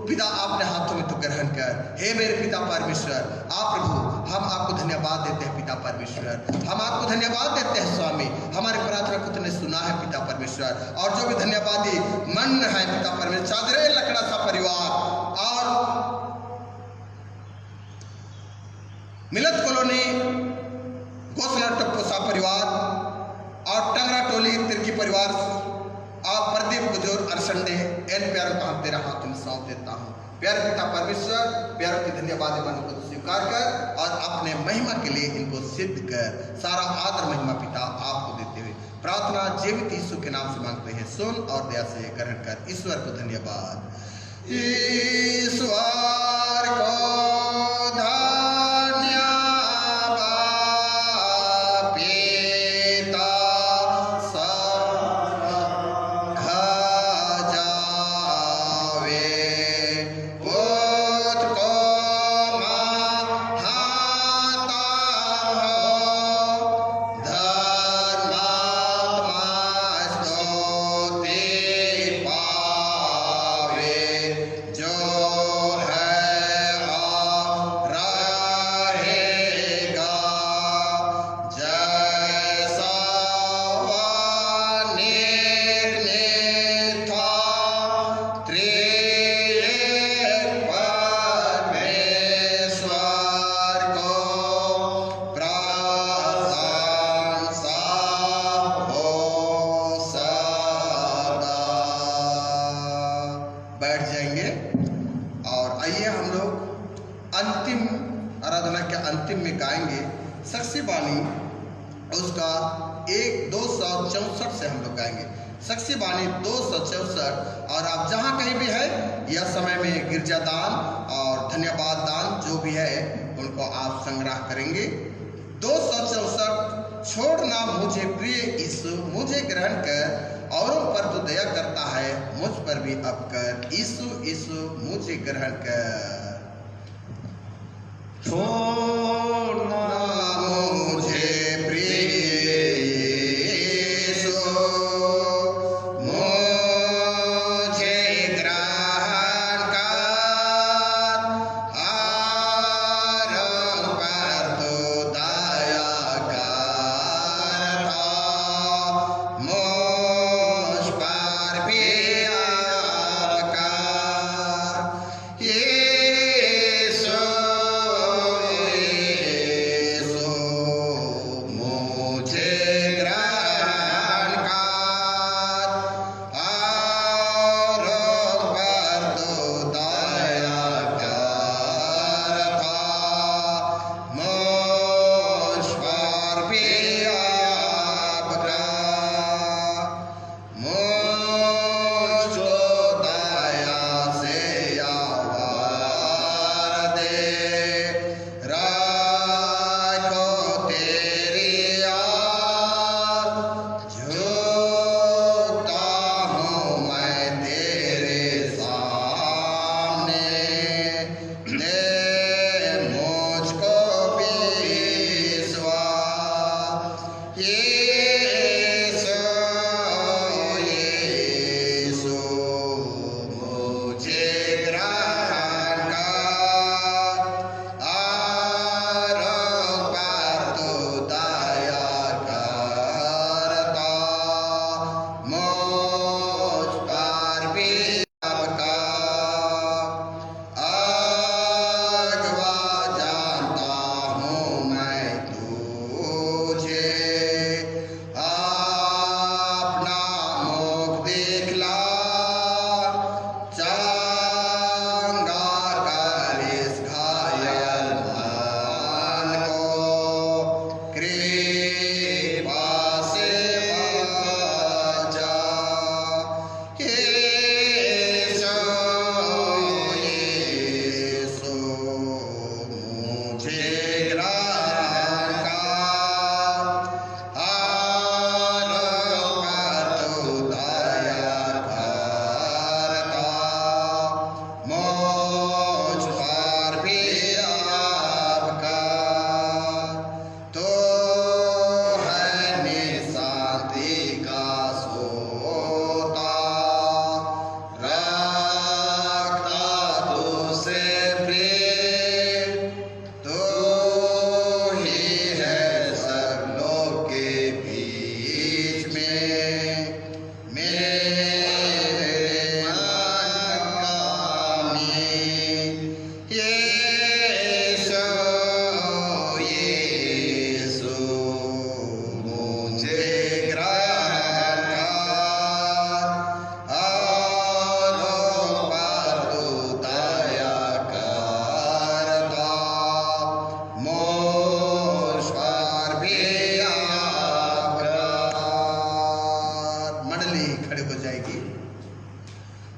पिता अपने हाथों में तो ग्रहण कर। हे मेरे पिता परमेश्वर, आप प्रभु हम आपको धन्यवाद देते हैं पिता परमेश्वर, हम आपको धन्यवाद देते हैं स्वामी, हमारे प्रार्थना को तुमने सुना है पिता परमेश्वर। और जो भी धन्यवादी मन है पिता परमेश्वर, चादरे लकड़ा सा परिवार और मिलत कॉलोनी घोषणा टप्पोसा परिवार और टंगरा टोली तिरकी परिवार और प्रदीप गुजर अरसंडे, इन प्यारों को हम तेरा हाथ में सौंप देता हूँ। प्यारे पिता परमेश्वर, प्यारों की धन्यवाद मन को स्वीकार कर और अपने महिमा के लिए इनको सिद्ध कर। सारा आदर महिमा पिता आपको देते हुए प्रार्थना जीवित यीशु के नाम से मांगते हैं, सुन और दया से ग्रहण कर। ईश्वर को धन्यवाद। ईश्वर को अंतिम में गाएंगे सक्सी बानी, उसका 264 से हम लोग गाएंगे सक्सी बानी 264। और आप जहाँ कहीं भी है यह समय में गिरजादान और धन्यवाद दान जो भी है उनको आप संग्रह करेंगे। 264। छोड़ना मुझे प्रिय यीशु, मुझे ग्रहण कर, औरों पर तो दया करता है, मुझ पर भी अब कर। यीशु यीशु मुझे ग्रहण कर। छोड़ना मुझे प्रिय यीशु, मुझे ग्रहण कर, औरों पर तो दया कर।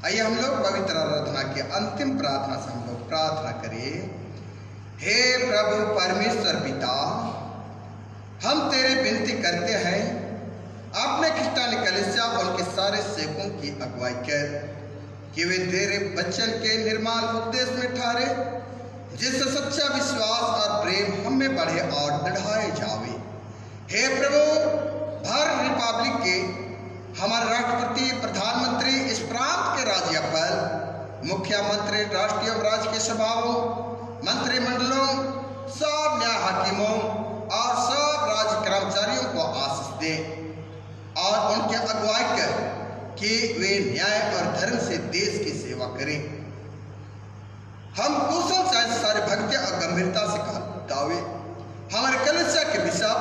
आइए हम लोग पवित्र आराधना की अंतिम प्रार्थना से हम लोग प्रार्थना करें। हे प्रभु परमेश्वर पिता, हम तेरे विनती करते हैं, आपने क्रिस्तानी कलीसिया उनके सारे सेवकों की अगुवाई कर कि वे तेरे वचन के निर्माण उद्देश्य में ठहरे, जिससे सच्चा विश्वास और प्रेम हमें बढ़े और बढ़ाए जावे। हे प्रभु, भारत रिपब्लिक के हमारे राष्ट्रपति, प्रधानमंत्री, इस प्रांत के राज्यपाल, मुख्यमंत्री, राष्ट्रीय एवं राज्य के सभाओं, मंत्रिमंडलों, सब न्याय हाकिमों और सब राज्य कर्मचारियों को आशीष दे और उनके अगुवाई कर कि वे न्याय और धर्म से देश की सेवा करें। हम कुशल से सारे भक्ति और गंभीरता से गावे। हमारे कलीसिया के बिशप,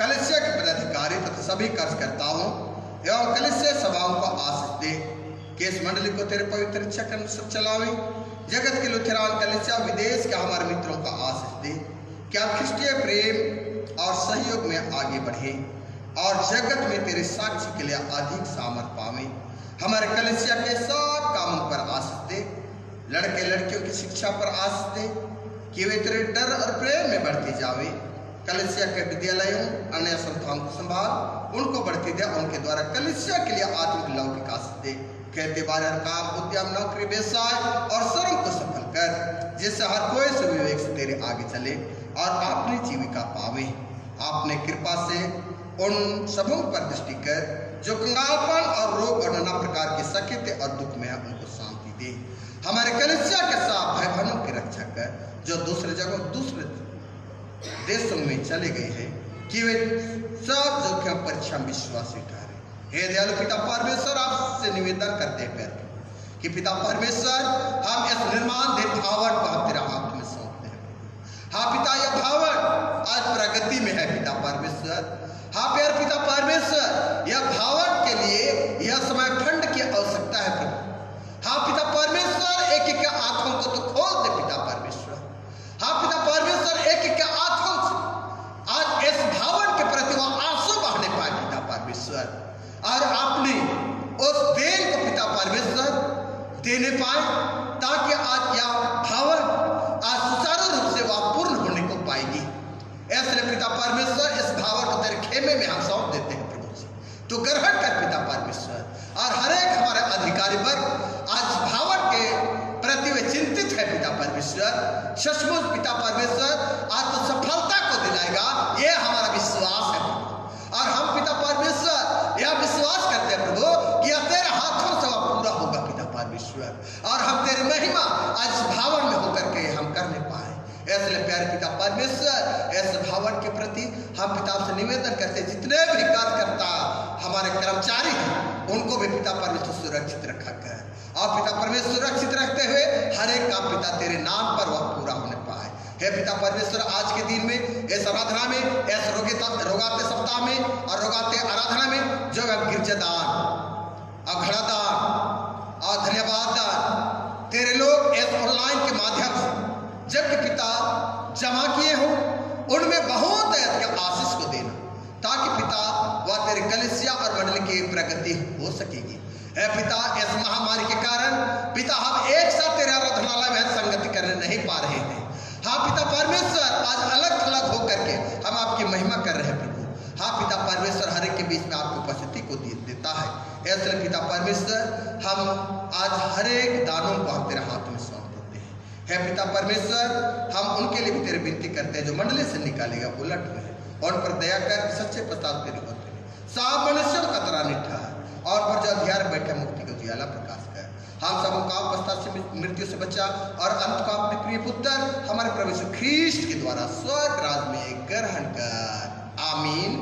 कलीसिया के पदाधिकारी तथा सभी कार्यकर्ताओं एवं कलीसिया सभाओं को आशीष दे कि इस मंडली को तेरे पवित्र इच्छा के अनुसार चलावे। जगत के लुथेरान कलीसिया विदेश के हमारे मित्रों को आशीष दे कि आप ख्रिस्टीय प्रेम और सहयोग में आगे बढ़े और जगत में तेरे साक्षी के लिए अधिक सामर्थ पावे। हमारे कलीसिया के सब कामों पर आशीष दे, लड़के लड़कियों की शिक्षा पर आशीष दे कि वे तेरे डर और प्रेम में बढ़ते जावे। कलीसिया के विद्यालयों, अन्य संस्थाओं को संभाल, उनको बढ़ती दे, उनके द्वारा कलीसिया के लिए आत्मिक लौकिक आशीष दे। खेती बाड़ी, काम, उद्यम, नौकरी, व्यवसाय और श्रम को सफल कर, जिससे हर कोई सुविवेक से तेरे आगे चले और अपनी जीविका पावे। आपने कृपा से उन सबों पर दृष्टि कर जो कंगालपन और रोग और नाना प्रकार के सकित और दुख में है, उनको शांति दे। हमारे कलीसिया के साथ भाई बहनों की रक्षा कर जो दूसरे जगह, दूसरे देशों में चले गए हैं, कि वे सब जोखिम परीक्षा विश्वासी ठहरे। हे दयालु पिता परमेश्वर, आपसे निवेदन करते हैं कि पिता परमेश्वर, हम इस निर्माण भावन को हम तेरा हाथ में सौंपते हैं। हाँ पिता, यह भावन आज प्रगति में है पिता परमेश्वर। हाँ प्यार पिता परमेश्वर, यह भावन के लिए यह समय फंड की आवश्यकता है प्रभु। हाँ पिता परमेश्वर, एक एक आंखों को तो खोल दे पिता परमेश्वर। हाँ पिता परमेश्वर, एक एक आंखों से आज इस भावन के प्रति वह आंसू बहाने पाए पिता परमेश्वर, और अपने उस देन को पिता परमेश्वर देने पाए, ताकि आज यह भावन आज सुचारू रूप से वह पूर्ण होने को पाएगी। ऐसे पिता परमेश्वर, इस भावन को तेरे खेमे में हम सौंप देते हैं प्रभु जी, तो ग्रहण कर पिता परमेश्वर। और हर एक हमारे अधिकारी वर्ग आज भावन के प्रति वे चिंतित है पिता परमेश्वर। सचमुच पिता परमेश्वर, आज तो सफलता को दिलाएगा, ये हमारा विश्वास है। परमेश्वर। और हम तेरी महिमा आज इस भवन में होकर के हम करने पाए। इसलिए प्यारे पिता परमेश्वर, इस भवन के प्रति हम पिता से निवेदन करते, जितने भी कार्यकर्ता हमारे कर्मचारी हैं उनको भी पिता परमेश्वर सुरक्षित रखा कर, और पिता परमेश्वर सुरक्षित रखते हुए हर एक काम पिता तेरे नाम पर वह पूरा होने पाए। हे पिता परमेश्वर, आज के दिन में इस आराधना में, इस रोगाते सप्ताह में और रोगाते आराधना में जो गिरजादान और घड़ादान और धन्यवाद दान तेरे लोग इस ऑनलाइन के माध्यम से जबकि पिता जमा किए हो, उनमें बहुत अधिक आशीष को देना, ताकि पिता वह तेरे कलीसिया और मंडली की प्रगति हो सकेगी। हे पिता, इस महामारी के कारण पिता हम एक साथ तेरे आराधनालय में संगति करने नहीं पा रहे हैं। हाँ पिता परमेश्वर, आज अलग थलग होकर के हम आपकी महिमा कर रहे हैं प्रभु। हाँ पिता परमेश्वर, हर एक के बीच में आपकी उपस्थिति को देता है। इसलिए पिता परमेश्वर, हम आज हर एक दानों को हम तेरे हाथ में सौंप देते हैं। हे पिता परमेश्वर, हम उनके लिए भी तेरे विनती करते हैं जो मंडली से निकालेगा उलट हुए, उन पर दया कर सच्चे प्रताप तेरे होते हैं। सब मनुष्यों का तरा निठा और पर जो अध्याय बैठे मुक्ति को उजियाला प्रकाश कर। हम सबों का अवस्था से मृत्यु से बचा और अंत को अपने प्रिय पुत्र हमारे प्रभु यीशु ख्रीष्ट के द्वारा स्वर्ग राज में ग्रहण कर। आमीन।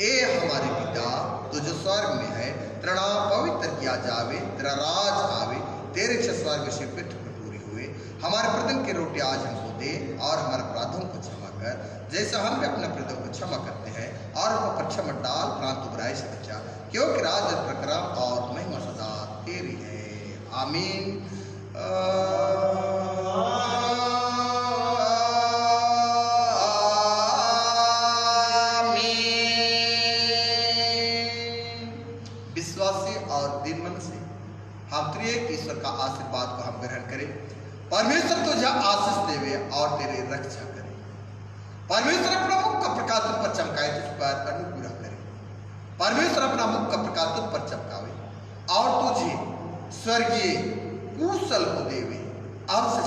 ए हमारे पिता तो जो स्वर्ग में है, तेरा नाम पवित्र किया जावे, तेरा राज आवे, तेरे इच्छा स्वर्ग से पृथ्वी पर पूरी हुए। हमारे प्रतिदिन की रोटी आज हमको दे, और हमारे अपराधों को क्षमा कर जैसा हम भी अपने अपराधों को क्षमा करते हैं, और उनको पर क्षमा डाल, प्रांत बुराई से बचा, क्योंकि राज प्रक्रम और महिमा सदा तेरी है। आमीन। विश्वासी और दीन मन से हम त्रिएक ईश्वर का आशीर्वाद को हम ग्रहण करें। परमेश्वर तुझे आशीष देवे और तेरे रक्षा करे। परमेश्वर अपना मुख का प्रकाश तुझ पर चमकाए, तुझ पर अनुग्रह करे। परमेश्वर अपना मुख का प्रकाश तुझ पर चमकावे और तुझे स्वर्गीय कुशल को देवे, और से